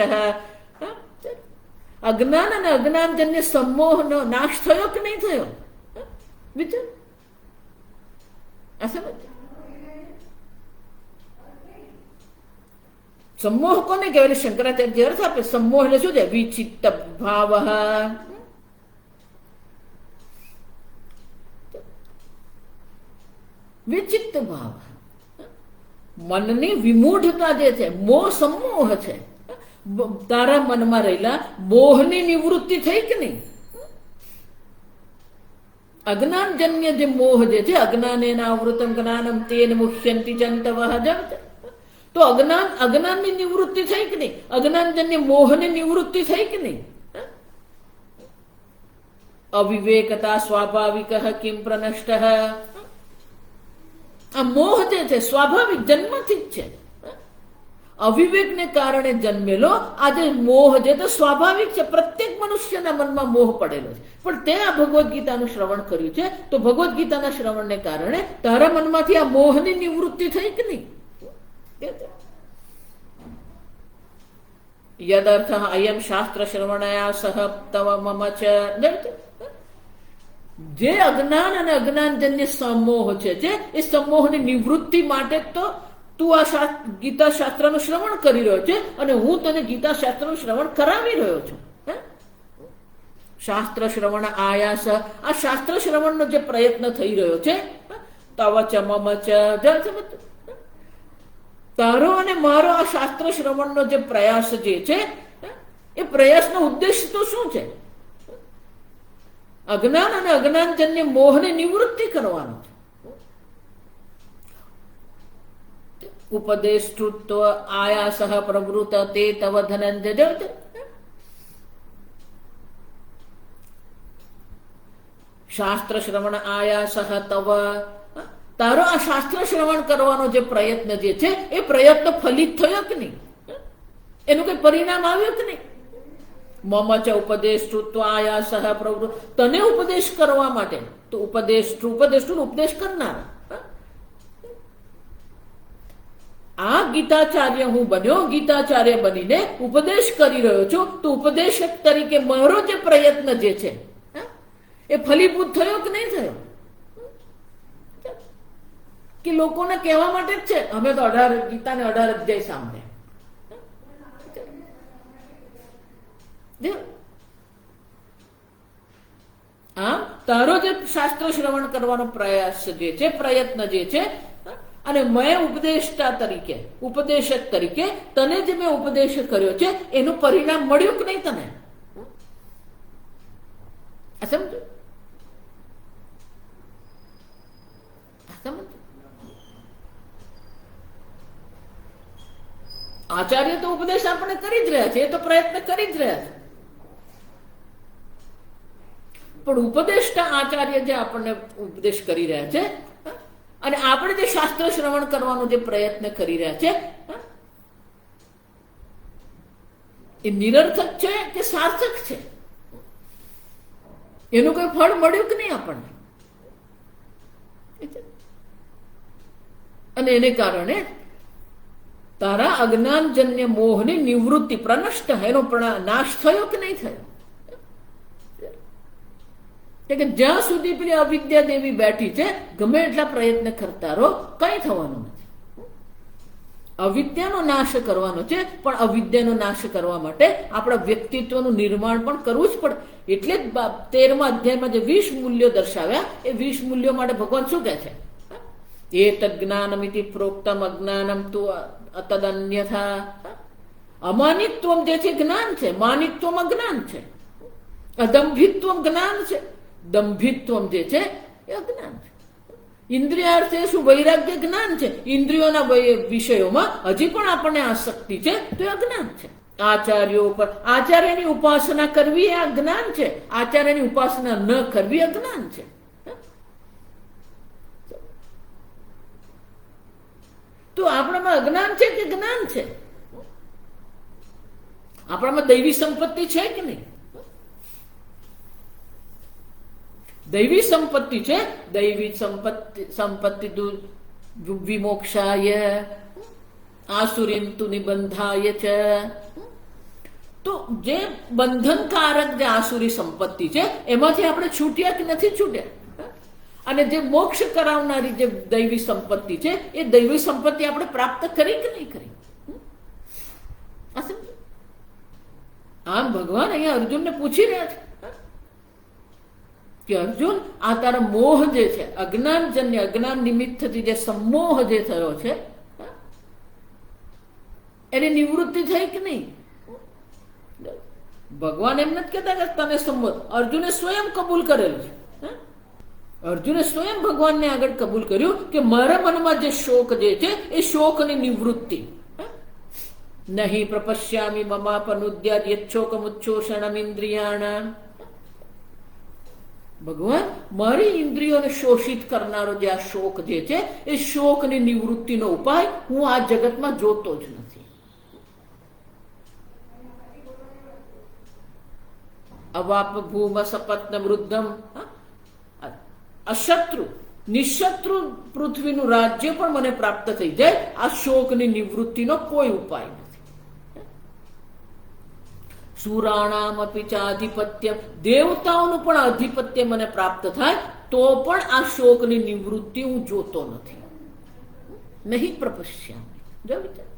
A: અજ્ઞાન અને અજ્ઞાનજન્ય સમોહનો નાશ થયો કે નહીં થયો? વિચાર. આ સમજ. સમોહ કોને કહેવાય? શંકરાચાર્ય અર્થ આપે સમોહ એટલે શું છે? વિચિત્ત ભાવ. વિચિત્ત ભાવ, મનની વિમૂઢતા જે છે, મોહ સમોહ છે. તારા મનમાં રહેલા મોહની નિવૃત્તિ થઈ કે નહીં? અજ્ઞાનજન્ય જે મોહ જે છે, અજ્ઞાનેન આવૃતમ જ્ઞાનમ તેન મુહ્યંતિ જંતવઃ જગત. તો અજ્ઞાનની નિવૃત્તિ થઈ કે નહીં? અજ્ઞાનજન્ય મોહની નિવૃત્તિ થઈ કે નહીં? અવિવેકતા સ્વાભાવિક કિમ પ્રનષ્ટ. આ મોહ જે છે સ્વાભાવિક જન્મથી જ છે. અવિવેકને કારણે જન્મેલો આજે મોહ જે તો સ્વાભાવિક છે. પ્રત્યેક મનુષ્યના મનમાં મોહ પડેલો છે. પણ તે આ ભગવદ્ ગીતાનું શ્રવણ કર્યું છે, તો ભગવદ્ ગીતાના શ્રવણને કારણે તારા મનમાંથી આ મોહની નિવૃત્તિ થઈ કે નહીં? યદર્થ અયમ શાસ્ત્ર શ્રવણયા સહ તવ મમ ચ. જે અજ્ઞાન અને અજ્ઞાનજન્ય સમોહ છે, એ સમોહની નિવૃત્તિ માટે તો તું આ ગીતા શાસ્ત્રનું શ્રવણ કરી રહ્યો છે અને હું તને ગીતા શાસ્ત્રનું શ્રવણ કરાવી રહ્યો છું. શાસ્ત્ર શ્રવણ આયાસ, આ શાસ્ત્ર શ્રવણનો જે પ્રયત્ન થઈ રહ્યો છે, તવ ચ મમ ચ, તારો અને મારો આ શાસ્ત્ર શ્રવણનો જે પ્રયાસ જે છે, એ પ્રયાસનો ઉદ્દેશ તો શું છે? અજ્ઞાન અને અજ્ઞાનજન્ય મોહની નિવૃત્તિ કરવાનો છે. ઉપદેષ્ટૃત્વ આયાસ પ્રવૃત તે તવ ધનંજય. શાસ્ત્ર શ્રવણ આયાસ તવ, તારો આ શાસ્ત્ર શ્રવણ કરવાનો જે પ્રયત્ન જે છે, એ પ્રયત્ન ફલિત થયો કે નહીં? એનું કઈ પરિણામ આવ્યું કે નહીં? મમ ચ ઉપદેષ્ટૃત્વ આયાસ પ્રવૃત્તિ, તને ઉપદેશ કરવા માટે તો ઉપદેશ કરનાર આ ગીતાચાર્ય હું બન્યો. ગીતાચાર્ય બનીને ઉપદેશ કરી રહ્યો છું, તો ઉપદેશક તરીકે મારો જે પ્રયત્ન જે છે એ ફલીભૂત થયો કે નહીં થયો? કે લોકોને કહેવા માટે જ છે અમે તો 18 ગીતાને 18 અધ્યાય સાંભળે. તારો જે શાસ્ત્ર શ્રવણ કરવાનો પ્રયાસ જે છે, પ્રયત્ન જે છે, અને મેં ઉપદેષ્ટા તરીકે, ઉપદેશક તરીકે તને જે મેં ઉપદેશ કર્યો છે, એનું પરિણામ મળ્યું કે નહીં તને? સમજો? આચાર્ય તો ઉપદેશ આપણે કરી જ રહ્યા છે, એ તો પ્રયત્ન કરી જ રહ્યા છે. પણ ઉપદેષ્ટા આચાર્ય જે આપણને ઉપદેશ કરી રહ્યા છે અને આપણે જે શાસ્ત્ર શ્રવણ કરવાનો જે પ્રયત્ન કરી રહ્યા છે, એ નિરર્થક છે કે સાર્થક છે? એનું કોઈ ફળ મળ્યું કે નહીં આપણને? અને એને કારણે તારા અજ્ઞાનજન્ય મોહની નિવૃત્તિ પ્રનષ્ટ, એનો નાશ થયો કે નહીં થયો? કે જ્યાં સુધી પેલી અવિદ્યા દેવી બેઠી છે, ગમે એટલા પ્રયત્ન કરતા રહો, કઈ થવાનું નથી. અવિદ્યાનો નાશ કરવાનો છે, પણ અવિદ્યાનો નાશ કરવા માટે આપણા વ્યક્તિત્વનું નિર્માણ પણ કરવું જ પડે. એટલે જ 13મા અધ્યાયમાં જે 20 મૂલ્યો દર્શાવ્યા, એ 20 મૂલ્યો માટે ભગવાન શું કહે છે? એતદ જ્ઞાનમિતિ પ્રોક્તમ અજ્ઞાનમ તુ અતદન્યથા. અમાનિત્વમ જે છે જ્ઞાન છે, માનિત્વમ અજ્ઞાન છે, અદંભિત્વમ જ્ઞાન છે, દંભિત્વમ જે છે એ અજ્ઞાન છે. ઇન્દ્રિયાર્થે શું? વૈરાગ્ય જ્ઞાન છે. ઇન્દ્રિયોના વિષયોમાં હજી પણ આપણને આસક્તિ છે, તો એ અજ્ઞાન છે. આચાર્યો ઉપર આચાર્યની ઉપાસના કરવી એ અજ્ઞાન છે. આચાર્યની ઉપાસના ન કરવી અજ્ઞાન છે. તો આપણામાં અજ્ઞાન છે કે જ્ઞાન છે? આપણામાં દૈવી સંપત્તિ છે કે નહીં? દૈવી સંપત્તિ છે. દૈવી સંપત્તિ વિમોક્ષાય આસુરીમ તુ નિબંધાય છે. તો જે બંધનકારક જે આસુરી સંપત્તિ છે, એમાંથી આપણે છૂટ્યા કે નથી છૂટ્યા? અને જે મોક્ષ કરાવનારી જે દૈવી સંપત્તિ છે, એ દૈવી સંપત્તિ આપણે પ્રાપ્ત કરી કે નહીં કરી? આમ ભગવાન અહીંયા અર્જુનને પૂછી રહ્યા છે કે અર્જુન, આ તારા મોહ જે છે, અજ્ઞાનજન્ય, અજ્ઞાન નિમિત્તથી જે સમોહ જે થયો છે, એની નિવૃત્તિ થઈ કે નહીં? ભગવાન એમ નથી કહેતા કે તને સંબોધ, અર્જુને સ્વયં કબૂલ કરેલું છે. અર્જુને સ્વયં ભગવાનને આગળ કબૂલ કર્યું કે મારા મનમાં જે શોક જે છે એ શોકની નિવૃત્તિ. નહીં પ્રપશ્યામી મમાપનુદ્યાદ યચ્છોકમુચ્છોષણમ ઇન્દ્રિયાણામ. ભગવાન, મારી ઇન્દ્રિયોને શોષિત કરનારો જે આ શોક જે છે એ શોકની નિવૃત્તિનો ઉપાય હું આ જગતમાં જોતો જ નથી. અવાપ ભૂમ સપત્ન વૃદ્ધમ. અશત્રુ નિશત્રુ પૃથ્વીનું રાજ્ય પણ મને પ્રાપ્ત થઈ જાય, આ શોકની નિવૃત્તિનો કોઈ ઉપાય નથી. સુરાણામ અપી ચાધિપત્ય, દેવતાઓનું પણ આધિપત્ય મને પ્રાપ્ત થાય તો પણ આ શોકની નિવૃત્તિ હું જોતો નથી. નહીં પ્રપશ્યામી. જો વિચાર,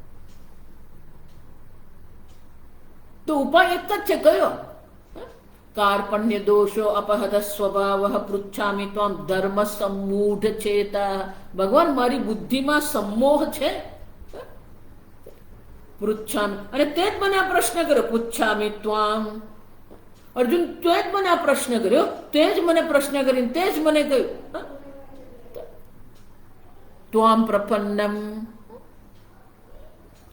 A: તો ઉપાય એક જ છે. કયો? કાર્પણ્ય દોષો અપહત સ્વભાવ પૃચ્છામી ત્વમ ધર્મ સંમૂઢ ચેતા. ભગવાન, મારી બુદ્ધિમાં સંમોહ છે. પૃચ્છામી, અને તે જ મને આ પ્રશ્ન કર્યો. પૂછામી ત્વામ. અર્જુન, તે જ મને આ પ્રશ્ન કર્યો, તે જ મને પ્રશ્ન કરીને તે જ મને કહ્યું ત્વામ પ્રપન્નમ.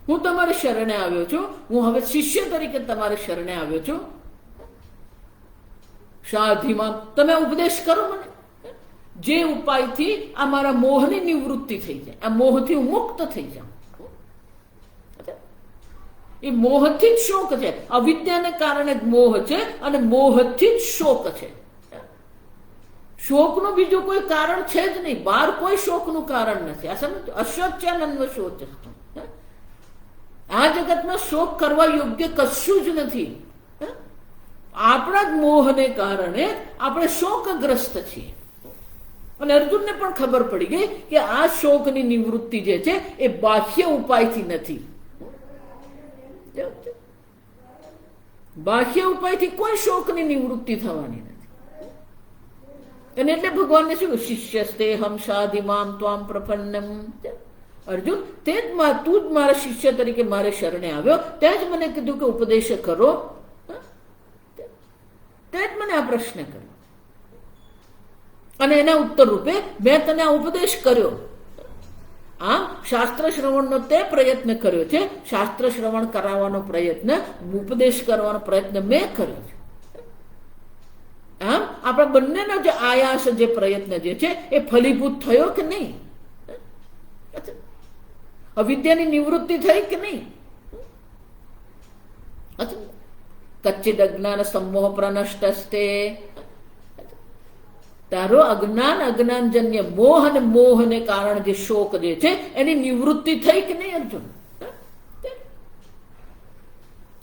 A: હું તમારે શરણે આવ્યો છું. હું હવે શિષ્ય તરીકે તમારે શરણે આવ્યો છું. સાધીમાં તમે ઉપદેશ કરો મને, જે ઉપાયથી આ મારા મોહની નિવૃત્તિ થઈ જાય, આ મોહથી હું મુક્ત થઈ જાઉં. એ મોહથી જ શોક છે. અવિદ્યાને કારણે જ મોહ છે અને મોહથી જ શોક છે. શોકનું બીજું કોઈ કારણ છે જ નહીં. બહાર કોઈ શોકનું કારણ નથી. આ સમજો. અશોચ્યાનંદ શોચ. આ જગતમાં શોક કરવા યોગ્ય કશું જ નથી. આપણા જ મોહને કારણે આપણે શોકગ્રસ્ત છીએ. અને અર્જુનને પણ ખબર પડી ગઈ કે આ શોકની નિવૃત્તિ જે છે એ બાહ્ય ઉપાયથી નથી. બાહ્ય ઉપાયથી કોઈ શોકની નિવૃત્તિ થવાની નથી. અને એટલે ભગવાનને શું? શિષ્યસ્તે હમ સાધિમામ ત્વામ પ્રપન્નમ. અર્જુન, તે જ તું જ મારા શિષ્ય તરીકે મારે શરણે આવ્યો, તે જ મને કીધું કે ઉપદેશ કરો. તે જ મને આ પ્રશ્ન કર્યો અને એના ઉત્તર રૂપે મેં તને આ ઉપદેશ કર્યો. આમ શાસ્ત્ર શ્રવણનો તે પ્રયત્ન કર્યો છે. શાસ્ત્ર શ્રવણ કરાવવાનો પ્રયત્ન, ઉપદેશ કરવાનો પ્રયત્ન મેં કર્યો છે. આમ આપણા બંનેનો જે આયાસ, જે પ્રયત્ન જે છે એ ફલીભૂત થયો કે નહીં? અવિદ્યાની નિવૃત્તિ થઈ કે નહીં? કચ્ચિદ અજ્ઞાન સમોહ પ્રનષ્ટસ્તે. તારો અજ્ઞાનજન્ય મોહ અને મોહને કારણે જે શોક જે છે એની નિવૃત્તિ થઈ કે નહીં અર્જુન?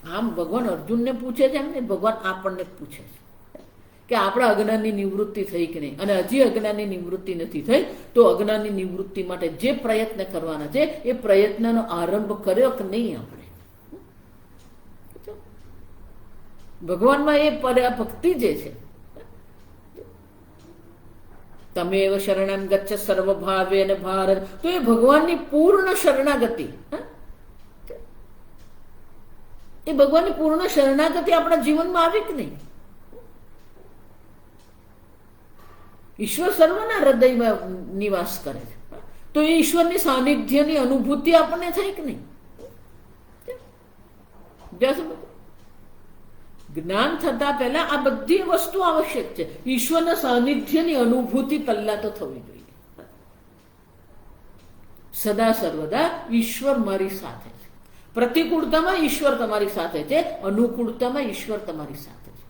A: આમ ભગવાન અર્જુનને પૂછે છે, એમને ભગવાન આપણને પૂછે છે કે આપણા અજ્ઞાનની નિવૃત્તિ થઈ કે નહીં. અને હજી અજ્ઞાનની નિવૃત્તિ નથી થઈ તો અજ્ઞાનની નિવૃત્તિ માટે જે પ્રયત્ન કરવાના છે એ પ્રયત્નનો આરંભ કર્યો કે નહીં આપણે? ભગવાનમાં એ પરાભક્તિ જે છે, તમે એવ શરણમ ગચ્છ સર્વભાવે અને ભારત, તો એ ભગવાનની પૂર્ણ શરણાગતિ. એ ભગવાનની પૂર્ણ શરણાગતિ આપણા જીવનમાં આવી કે નહીં? ઈશ્વર સર્વના હૃદયમાં નિવાસ કરે છે, તો એ ઈશ્વરની સાનિધ્યની અનુભૂતિ આપણને થઈ કે નહીં? જ્ઞાન થતા પહેલા આ બધી વસ્તુ આવશ્યક છે. ઈશ્વરના સાનિધ્યની અનુભૂતિ પહેલા તો થવી જોઈએ. સદા સર્વદા ઈશ્વર મારી સાથે છે. પ્રતિકૂળતામાં ઈશ્વર તમારી સાથે છે, અનુકૂળતામાં ઈશ્વર તમારી સાથે છે.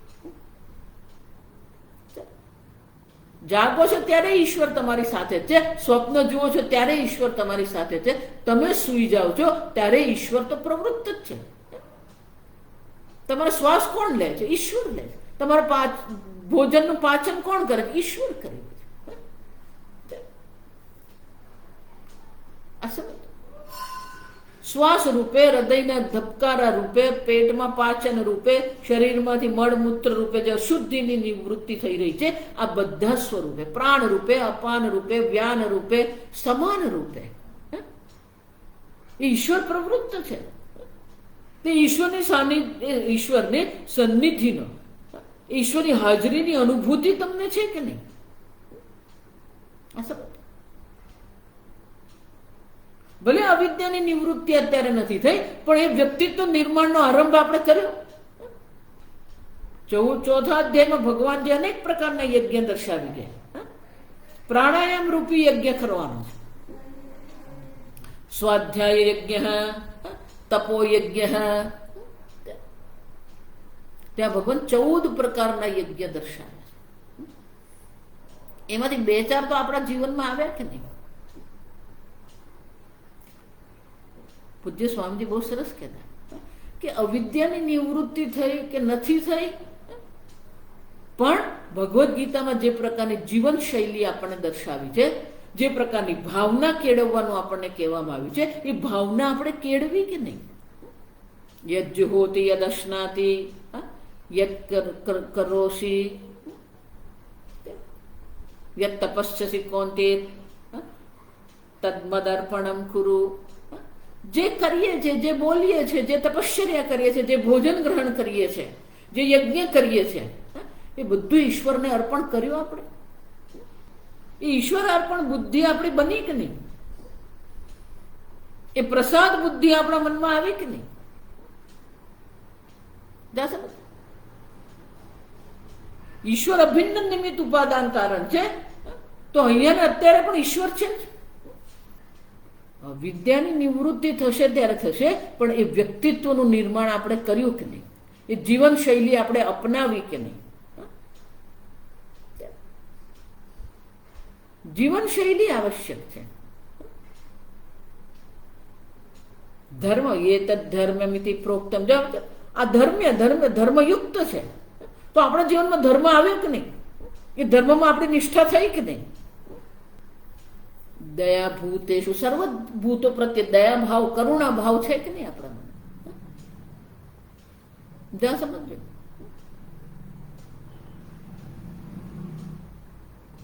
A: જાગો છો ત્યારે ઈશ્વર તમારી સાથે છે, સ્વપ્ન જુઓ છો ત્યારે ઈશ્વર તમારી સાથે છે, તમે સૂઈ જાઓ છો ત્યારે ઈશ્વર તો પ્રવૃત્ત જ છે. તમારો શ્વાસ કોણ લે છે? ઈશ્વર લે છે. તમારા ભોજનનું પાચન કોણ કરે છે? ઈશ્વર કરે છે. શ્વાસ રૂપે, હૃદયના ધબકારા રૂપે, પેટમાં પાચન રૂપે, શરીરમાંથી મળમૂત્ર રૂપે જે અશુદ્ધિની નિવૃત્તિ થઈ રહી છે, આ બધા સ્વરૂપે, પ્રાણ રૂપે, અપાન રૂપે, વ્યાન રૂપે, સમાન રૂપે ઈશ્વર પ્રવૃત્ત છે. તે ઈશ્વરની સન્નિધિનો, ઈશ્વરની હાજરીની અનુભૂતિ તમને છે કે નહીં? આ સમજ. ભલે અવિદ્યાની નિવૃત્તિ અત્યારે નથી થઈ, પણ એ વ્યક્તિત્વ નિર્માણનો આરંભ આપણે કર્યો. ચોથા અધ્યાયમાં ભગવાન જે અનેક પ્રકારના યજ્ઞ દર્શાવી ગયા. પ્રાણાયામ રૂપી યજ્ઞ કરવાનો છે. સ્વાધ્યાય યજ્ઞ, તપો યજ્ઞ, ત્યાં ભગવાન 14 પ્રકારના યજ્ઞ દર્શાવે છે. એમાંથી 2-4 તો આપણા જીવનમાં આવ્યા કે નહીં? પૂજ્ય સ્વામીજી બહુ સરસ કહેતા કે અવિદ્યાની નિવૃત્તિ થઈ કે નથી થઈ, પણ ભગવદ્ ગીતામાં જે પ્રકારની જીવન શૈલી આપણને દર્શાવી છે, જે પ્રકારની ભાવના કેળવવાનું આપણને કહેવામાં આવ્યું છે, એ ભાવના આપણે કેળવી કે નહીં? યજ્જુહોતિ યદશ્નાતિ યદ કરોષિ યદ તપસ્યસી કૌંતેય તદ્મદર્પણમ કુરુ. જે કરીએ છીએ, જે બોલીએ છીએ, જે તપશ્ચર્યા કરીએ છીએ, જે ભોજન ગ્રહણ કરીએ છીએ, જે યજ્ઞ કરીએ છીએ, એ બધું ઈશ્વરને અર્પણ કર્યું આપણે. એ ઈશ્વર અર્પણ બુદ્ધિ આપણી બની કે નહીં? એ પ્રસાદ બુદ્ધિ આપણા મનમાં આવી કે નહીં? ઈશ્વર અભિન્ન નિમિત્ત ઉપાદાન કારણ છે, તો અહીંયા અત્યારે પણ ઈશ્વર છે. વિદ્યાની નિવૃત્તિ થશે ત્યારે થશે, પણ એ વ્યક્તિત્વનું નિર્માણ આપણે કર્યું કે નહીં? એ જીવન શૈલી આપણે અપનાવી કે નહીં? જીવન શૈલી આવશ્યક છે. ધર્મ એ તદ્ધર્મમિતિ પ્રોક્તમ. આ ધર્મયુક્ત છે, તો આપણા જીવનમાં ધર્મ આવ્યો કે નહીં? એ ધર્મમાં આપણી નિષ્ઠા થઈ કે નહીં? દયા ભૂતેષુ, સર્વભૂતો પ્રત્યે દયા ભાવ, કરુણા ભાવ છે કે નહીં આપણા મને? જ્યાં સમજો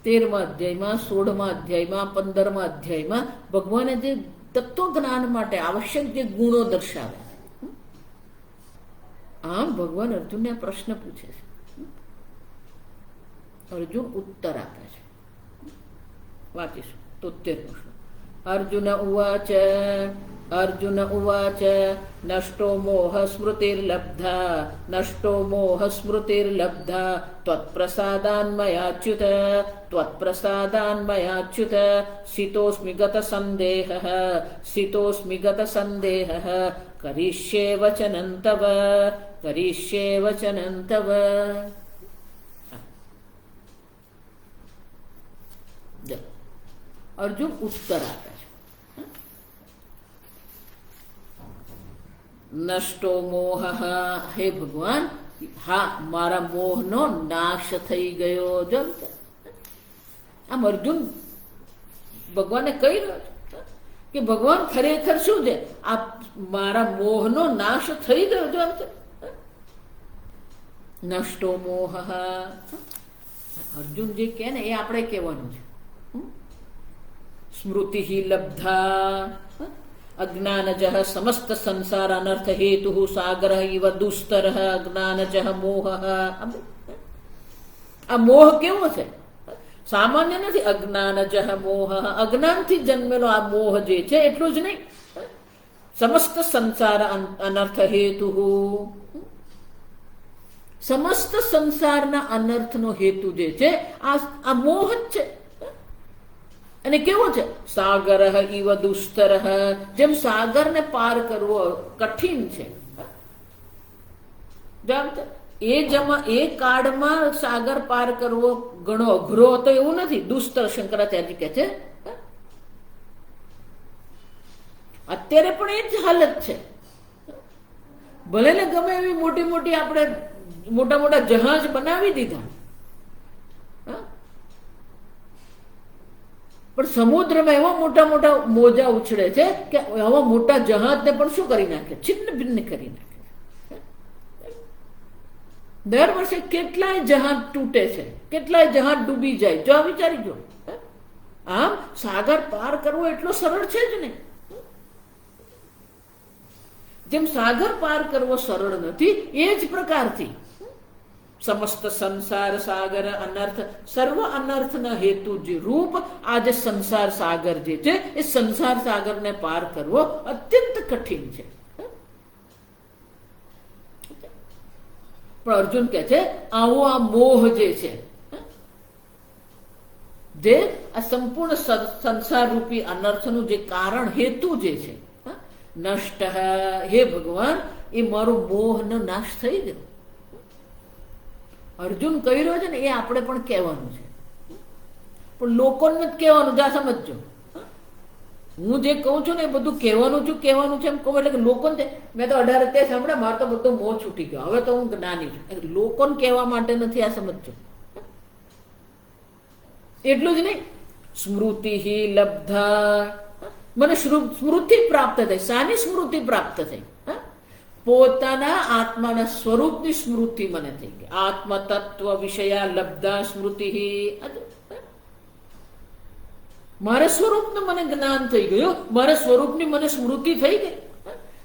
A: 13મા અધ્યાયમાં, 16મા અધ્યાયમાં, 15મા અધ્યાયમાં ભગવાને જે તત્વ જ્ઞાન માટે આવશ્યક જે ગુણો દર્શાવે, આમ ભગવાન અર્જુનને પ્રશ્ન પૂછે છે. અર્જુન ઉત્તર આપે છે. વાંચીશું 73 શ્લોક. અર્જુન ઉવાચ નષ્ટો મોહ સ્મૃતિર્લબ્ધા ત્વત્પ્રસાદાન્મયાચ્યુત સિતોસ્મિ ગત સંદેહઃ કરિષ્યે વચनं તવ. અર્જુન ઉત્તર આપે છે. નષ્ટો મોહ, હે ભગવાન, હા, મારા મોહનો નાશ થઈ ગયો. જો આમ અર્જુન ભગવાનને કહી રહ્યો છે કે ભગવાન ખરેખર શું છે? આ મારા મોહનો નાશ થઈ ગયો. જો નષ્ટો મોહ, અર્જુન જે કહે ને એ આપણે કહેવાનું છે. સ્મૃતિ લબ્ધા અજ્ઞાનજઃ સમસ્ત સંસાર અનર્થ હેતુ સાગર ઇવ દુસ્તર અજ્ઞાનજઃ મોહ. આ મોહ કેવો છે? સામાન્ય નથી. અજ્ઞાનજઃ મોહ, અજ્ઞાનથી જન્મેલો આ મોહ જે છે એટલું જ નહીં. સમસ્ત સંસાર અનર્થ હેતુ, સમસ્ત સંસારના અનર્થનો હેતુ જે છે આ મોહ જ છે. અને કેવો છે? સાગર ઇવ દુસ્તર, જેમ સાગરને પાર કરવો કઠિન છે. એ કાળમાં સાગર પાર કરવો ઘણો અઘરો હતો એવું નથી. દુસ્તર શંકરાચાર્ય કહે છે. અત્યારે પણ એ જ હાલત છે. ભલે ને ગમે એવી મોટી આપણે મોટા જહાજ બનાવી દીધા, પણ સમુદ્રમાં એવા મોટા મોજા ઉછળે છે કે આવા મોટા જહાજને પણ શું કરી નાખે? છિન્ન ભિન્ન કરી નાખે. દર વર્ષે કેટલાય જહાજ તૂટે છે, કેટલાય જહાજ ડૂબી જાય. જો વિચારી જો. આમ સાગર પાર કરવો એટલો સરળ છે જ નહીં. જેમ સાગર પાર કરવો સરળ નથી, એ જ પ્રકારથી સમસ્ત સંસાર સાગર અનર્થ, સર્વ અનર્થના હેતુ જે રૂપ આ જે સંસાર સાગર જે છે એ સંસાર સાગરને પાર કરવો અત્યંત કઠિન છે. પણ અર્જુન કહે છે આવો આ મોહ જે છે, જે આ સંપૂર્ણ સંસાર રૂપી અનર્થનું જે કારણ હેતુ જે છે, નષ્ટ, હે ભગવાન એ મારો મોહનો નાશ થઈ ગયો. અર્જુન કહી રહ્યો છે ને એ આપણે પણ કહેવાનું છે, પણ લોકોને જ કહેવાનું. જા સમજો, હું જે કહું છું ને એ બધું કહેવાનું છે એમ કહું એટલે કે લોકોને, મેં તો 18 તે સાંભળ્યા, મારો તો બધો મોહ છૂટી ગયો, હવે તો હું જ્ઞાની છું. લોકોને કહેવા માટે નથી, આ સમજો. એટલું જ નહીં, સ્મૃતિ લબ્ધા, મને સ્મૃતિ પ્રાપ્ત થઈ. શાની સ્મૃતિ પ્રાપ્ત થઈ? પોતાના આત્માના સ્વરૂપની સ્મૃતિ મને થઈ ગઈ. આત્મ તત્વ વિષયા લબ્ધા સ્મૃતિ, મારા સ્વરૂપનું મને જ્ઞાન થઈ ગયું, મારા સ્વરૂપની મને સ્મૃતિ થઈ ગઈ.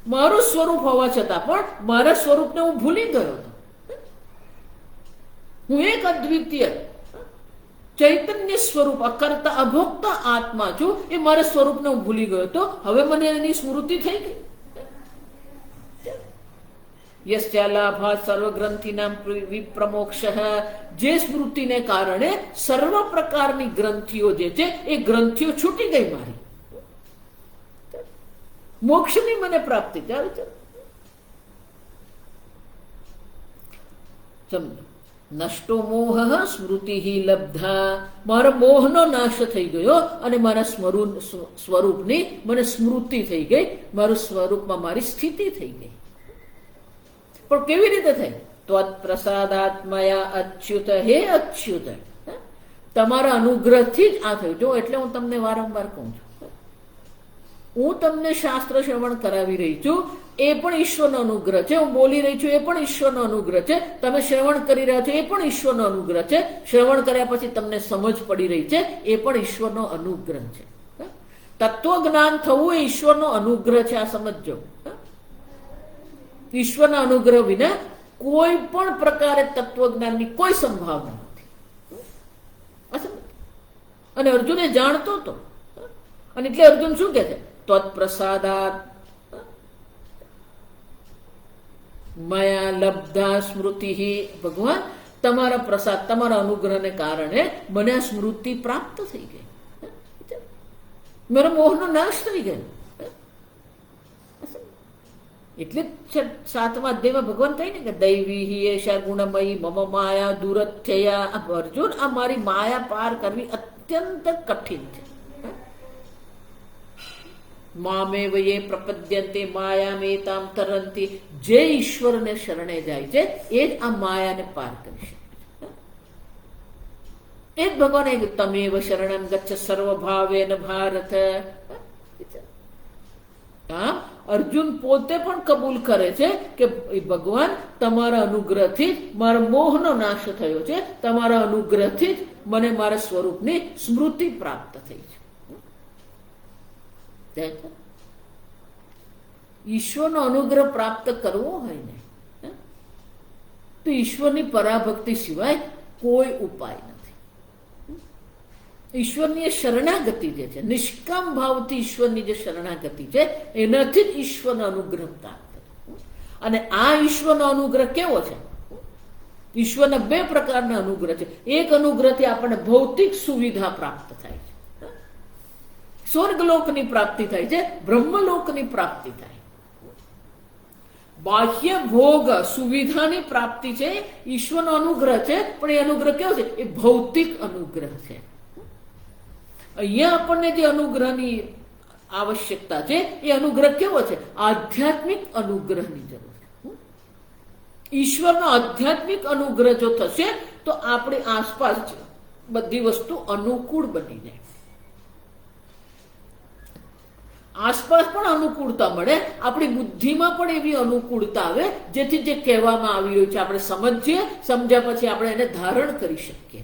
A: મારું સ્વરૂપ હોવા છતાં પણ મારા સ્વરૂપને હું ભૂલી ગયો હતો. હું એક અદ્વિતીય ચૈતન્ય સ્વરૂપ અકર્તા અભોક્તા આત્મા છું, એ મારા સ્વરૂપને હું ભૂલી ગયો હતો. હવે મને એની સ્મૃતિ થઈ ગઈ. યસ્યાલાભા સર્વગ્રંથિનામ વિપ્રમોક્ષ, જે સ્મૃતિને કારણે સર્વ પ્રકારની ગ્રંથિઓ જે છે એ ગ્રંથિઓ છૂટી ગઈ મારી. મોક્ષની મને પ્રાપ્તિ થાય છે. સમજો, નષ્ટો મોહ સ્મૃતિ લબ્ધા, મારો મોહનો નાશ થઈ ગયો અને મારા સ્વરૂપની મને સ્મૃતિ થઈ ગઈ. મારું સ્વરૂપમાં મારી સ્થિતિ થઈ ગઈ. પણ કેવી રીતે થઈ? ત્વત્પ્રસાદાત્મયા અચ્યુત, હે અચ્યુત, તમારા અનુગ્રહથી જ આ થયું. જો એટલે હું તમને વારંવાર કહું છું, હું તમને શાસ્ત્ર શ્રવણ કરાવી રહી છું, એ પણ ઈશ્વરનો અનુગ્રહ છે. હું બોલી રહી છું, એ પણ ઈશ્વરનો અનુગ્રહ છે. તમે શ્રવણ કરી રહ્યા છો, એ પણ ઈશ્વરનો અનુગ્રહ છે. શ્રવણ કર્યા પછી તમને સમજ પડી રહી છે, એ પણ ઈશ્વરનો અનુગ્રહ છે. તત્વજ્ઞાન થવું એ ઈશ્વરનો અનુગ્રહ છે, આ સમજો. ઈશ્વરના અનુગ્રહ વિના કોઈ પણ પ્રકારે તત્વજ્ઞાનની કોઈ સંભાવના નથી. અને અર્જુન એ જાણતો હતો. અને એટલે અર્જુન શું કહે છે? ત્વત્પ્રસાદાત મયા લબ્ધા સ્મૃતિ, ભગવાન તમારા પ્રસાદ, તમારા અનુગ્રહને કારણે મને આ સ્મૃતિ પ્રાપ્ત થઈ ગઈ. મારો મોહનો નાશ થઈ ગયો. એટલે જ 7મા અધ્યાયમાં ભગવાન કહે ને કે દૈવી એશા ગુણમયી મમ માયા દુરથ્યયા. અર્જુન, આ મારી માયા પાર કરવી અત્યંત કઠિન છે. મામેવ યે પ્રપદ્યન્તે માયામેતામ તરંતિ, જે ઈશ્વરને શરણે જાય છે એ જ આ માયાને પાર કરી શકે છે. એ જ ભગવાન તમેવ શરણમ ગચ્છ સર્વભાવેન ભારત. અર્જુન પોતે પણ કબૂલ કરે છે કે ભગવાન તમારા અનુગ્રહથી જ મારા મોહનો નાશ થયો છે. તમારા અનુગ્રહથી જ મને મારા સ્વરૂપની સ્મૃતિ પ્રાપ્ત થઈ છે. ઈશ્વરનો અનુગ્રહ પ્રાપ્ત કરવો હોય ને તો ઈશ્વરની પરાભક્તિ સિવાય કોઈ ઉપાય નથી. ઈશ્વરની એ શરણાગતિ જે છે, નિષ્કામ ભાવથી ઈશ્વરની જે શરણાગતિ છે, એનાથી જ ઈશ્વરનો અનુગ્રહ પ્રાપ્ત. અને આ ઈશ્વરનો અનુગ્રહ કેવો છે? ઈશ્વરના 2 પ્રકારના અનુગ્રહ છે. એક અનુગ્રહથી આપણને ભૌતિક સુવિધા પ્રાપ્ત થાય છે, સ્વર્ગલોકની પ્રાપ્તિ થાય છે, બ્રહ્મલોકની પ્રાપ્તિ થાય. બાહ્ય ભોગ સુવિધાની પ્રાપ્તિ છે, ઈશ્વરનો અનુગ્રહ છે. પણ એ અનુગ્રહ કેવો છે? એ ભૌતિક અનુગ્રહ છે. અહીંયા આપણને જે અનુગ્રહની આવશ્યકતા છે, એ અનુગ્રહ કેવો છે? આધ્યાત્મિક અનુગ્રહની જરૂર છે. ઈશ્વરનો આધ્યાત્મિક અનુગ્રહ જો થશે તો આપણી આસપાસ બધી વસ્તુ અનુકૂળ બની જાય. આસપાસ પણ અનુકૂળતા મળે, આપણી બુદ્ધિમાં પણ એવી અનુકૂળતા આવે જેથી જે કહેવામાં આવી રહ્યું છે આપણે સમજીએ, સમજ્યા પછી આપણે એને ધારણ કરી શકીએ.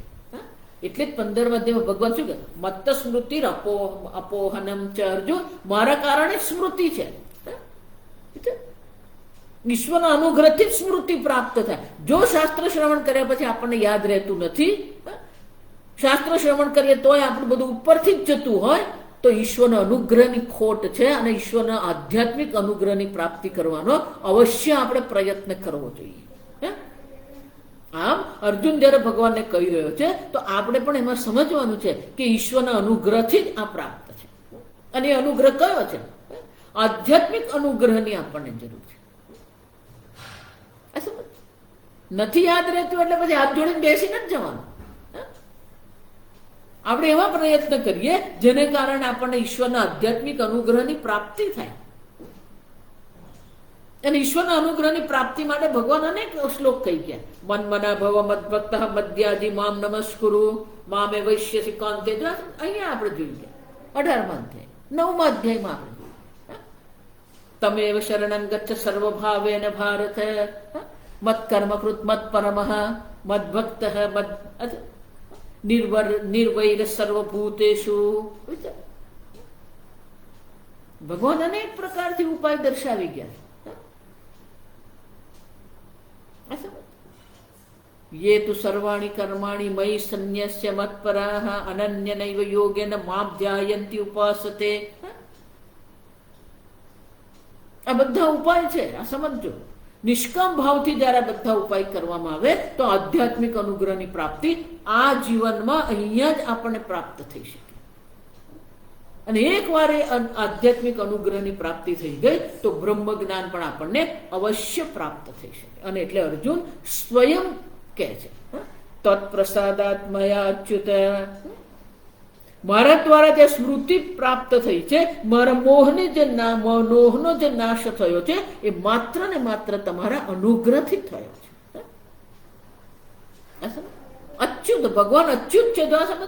A: એટલે જ 15મા અધ્યાયમાં ભગવાન શું કહે? મત્ત સ્મૃતિ અપોહનમ ચ અર્જુન, મારા કારણે સ્મૃતિ છે. ઈશ્વરના અનુગ્રહથી જ સ્મૃતિ પ્રાપ્ત થાય. જો શાસ્ત્ર શ્રવણ કર્યા પછી આપણને યાદ રહેતું નથી, શાસ્ત્ર શ્રવણ કરીએ તોય આપણું બધું ઉપરથી જ જતું હોય, તો ઈશ્વરના અનુગ્રહની ખોટ છે અને ઈશ્વરના આધ્યાત્મિક અનુગ્રહની પ્રાપ્તિ કરવાનો અવશ્ય આપણે પ્રયત્ન કરવો જોઈએ. આમ અર્જુન જ્યારે ભગવાનને કહી રહ્યો છે તો આપણે પણ એમાં સમજવાનું છે કે ઈશ્વરના અનુગ્રહથી જ આ પ્રાપ્ત છે. અને એ અનુગ્રહ કયો છે? આધ્યાત્મિક અનુગ્રહની આપણને જરૂર છે. નથી યાદ રહેતું એટલે પછી હાથ જોડીને બેસી નથી જવાનું. આપણે એવા પ્રયત્ન કરીએ જેને કારણે આપણને ઈશ્વરના આધ્યાત્મિક અનુગ્રહની પ્રાપ્તિ થાય. અને ઈશ્વરના અનુગ્રહની પ્રાપ્તિ માટે ભગવાન અનેક શ્લોક કહી ગયા. મન મના ભવ મદભક્ત મધ્યાજી મામ નમસ્કુરુ મામે વૈશ્યસી કાંતે. અહીંયા આપણે જોઈએ 18મા અધ્યાય 9મા અધ્યાયમાં આપણે જોઈએ તમેવ શરણં ગચ્છ સર્વભાવેન ભારત મત કર્મ કૃત મત પરમઃ મદભક્ત મદ નિર્વૈર સર્વભૂતેષુ. ભગવાન અનેક પ્રકારથી ઉપાય દર્શાવી ગયા. યે તુ સર્વાણી કર્માણી મયી સંન્યસ્ય મત્પરાઃ અનન્યનૈવ યોગેન મામ ધ્યાયન્તિ ઉપાસતે. આ બધા ઉપાય છે. આ સમજો. નિષ્કામ ભાવથી જયારે બધા ઉપાય કરવામાં આવે તો આધ્યાત્મિક અનુગ્રહની પ્રાપ્તિ આ જીવનમાં અહીંયા જ આપણને પ્રાપ્ત થઈ શકે. અને એક વાર એ આધ્યાત્મિક અનુગ્રહની પ્રાપ્તિ થઈ ગઈ તો બ્રહ્મ જ્ઞાન પણ આપણને અવશ્ય પ્રાપ્ત થઈ શકે. અને એટલે અર્જુન સ્વયં કહે છે તત્પ્રસાદાત મયા અચ્યુત, મારા દ્વારા જે સ્મૃતિ પ્રાપ્ત થઈ છે, મારા મોહનો જે નાશ થયો છે એ માત્ર ને માત્ર તમારા અનુગ્રહથી થયો છે. અચ્યુત ભગવાન અચ્યુત છે. તો આ સમજ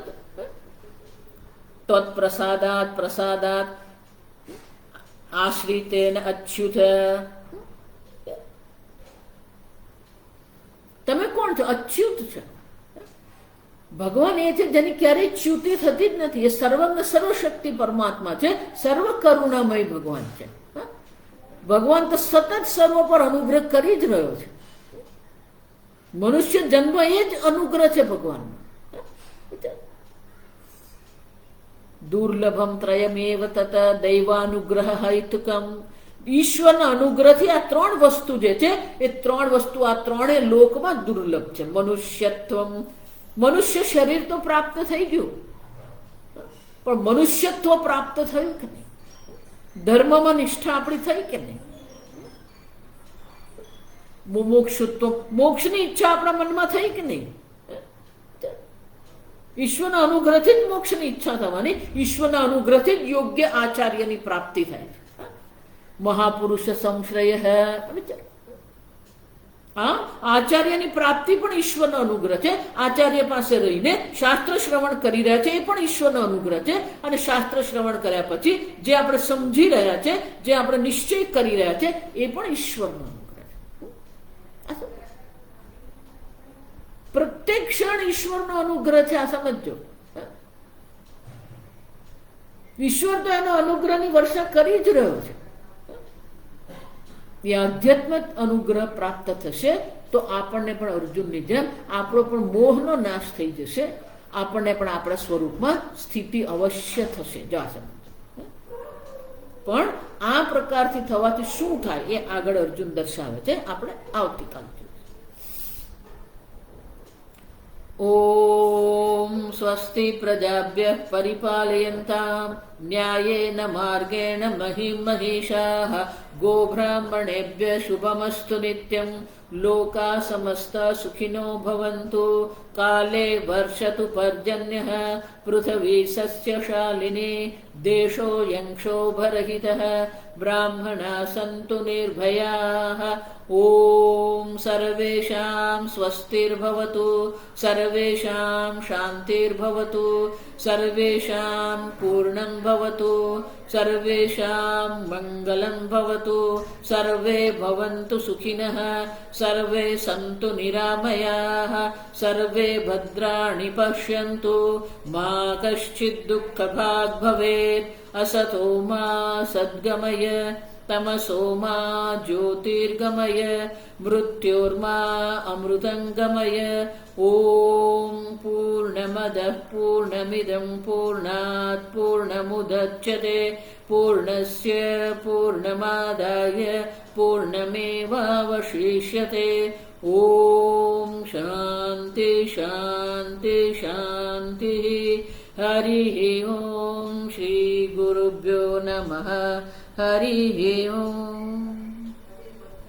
A: તત્પ્રસાદાત પ્રસાદાત આશ્રિતેન અચ્યુત. તમે કોણ છો? અચ્યુત છે. ભગવાન એ છે જેની ક્યારેય ચ્યુતિ થતી જ નથી. એ સર્વજ્ઞ સર્વશક્તિ પરમાત્મા છે, સર્વ કરુણામય ભગવાન છે. ભગવાન તો સતત સર્વ પર અનુગ્રહ કરી જ રહ્યો છે. મનુષ્ય જન્મ એ જ અનુગ્રહ છે ભગવાનનો. દુર્લભમ ત્રયમેવ તત દૈવાનુગ્રહ હેતુકમ. ઈશ્વરના અનુગ્રહથી આ ત્રણ વસ્તુ જે છે એ ત્રણ વસ્તુ આ ત્રણેય લોકમાં દુર્લભ છે. મનુષ્યત્વ, મનુષ્ય શરીર તો પ્રાપ્ત થઈ ગયું, પણ મનુષ્યત્વ પ્રાપ્ત થયું કે નહીં? ધર્મમાં નિષ્ઠા આપણી થઈ કે નહીં? મોક્ષત્વ, મોક્ષની ઈચ્છા આપણા મનમાં થઈ કે નહીં? ઈશ્વરના અનુગ્રહથી જ મોક્ષની ઈચ્છા થવાની. ઈશ્વરના અનુગ્રહથી જ યોગ્ય આચાર્યની પ્રાપ્તિ થાય છે. મહાપુરુષ સંશ્રય. હા, આચાર્યની પ્રાપ્તિ પણ ઈશ્વરનો અનુગ્રહ છે. આચાર્ય પાસે રહીને શાસ્ત્ર શ્રવણ કરી રહ્યા છે એ પણ ઈશ્વરનો અનુગ્રહ છે. અને શાસ્ત્ર શ્રવણ કર્યા પછી જે આપણે સમજી રહ્યા છે, જે આપણે નિશ્ચય કરી રહ્યા છે એ પણ ઈશ્વરનો અનુગ્રહ છે. પ્રત્યેક ક્ષણ ઈશ્વરનો અનુગ્રહ છે. આ સમજો. ઈશ્વર તો એનો અનુગ્રહની વર્ષા કરી જ રહ્યો છે. એ આધ્યાત્મિક અનુગ્રહ પ્રાપ્ત થશે તો આપણને પણ અર્જુનની જેમ આપણો પણ મોહનો નાશ થઈ જશે. આપણને પણ આપણા સ્વરૂપમાં સ્થિતિ અવશ્ય થશે. પણ આ પ્રકારથી થવાથી શું થાય એ આગળ અર્જુન દર્શાવે છે. આપણે આવતીકાલ જોઈએ. ઓમ સ્વસ્તિ પ્રજાભ્યઃ પરિપાલયન્તામ ન્યાયેન માર્ગેણ મહિં મહિષાઃ ગોબ્રાહ્મણેભ્યઃ શુભમસ્તુ નિત્યં લોકા સમસ્તા સુખિનો ભવન્તુ કાલે વર્ષતુ પર્જન્યઃ પૃથ્વી સસ્યશાલિની દેશોऽયં ક્ષોભરહિતઃ બ્રાહ્મણા સन्तુ નિર્ભયાઃ ઓમ સર્વેષાં સ્વસ્તિર્ભવતુ સર્વેષાં શાંતિર્ભવતુ સર્વેષાં પૂર્ણં ભવતુ સર્વેષાં મંગલં ભવતુ સર્વે ભવन्तુ સુખિનઃ સર્વે સन्तુ નિરામયાઃ સર્વે ભદ્રાણિ પશ્યन्तુ મા કશ્ચિદ દુઃખભાગ ભવેत् અસતો મા સદ્ગમય तमसो मा ज्योतिर्गमय मृत्योर्मा अमृतङ्गमय ॐ पूर्णमदः पूर्णमिदं पूर्णात् पूर्णमुदच्यते पूर्णस्य पूर्णमादाय पूर्णमेवावशिष्यते ॐ शान्ति शान्ति शान्तिः हरिः ॐ श्रीगुरुभ्यो नमः हरिः ॐ।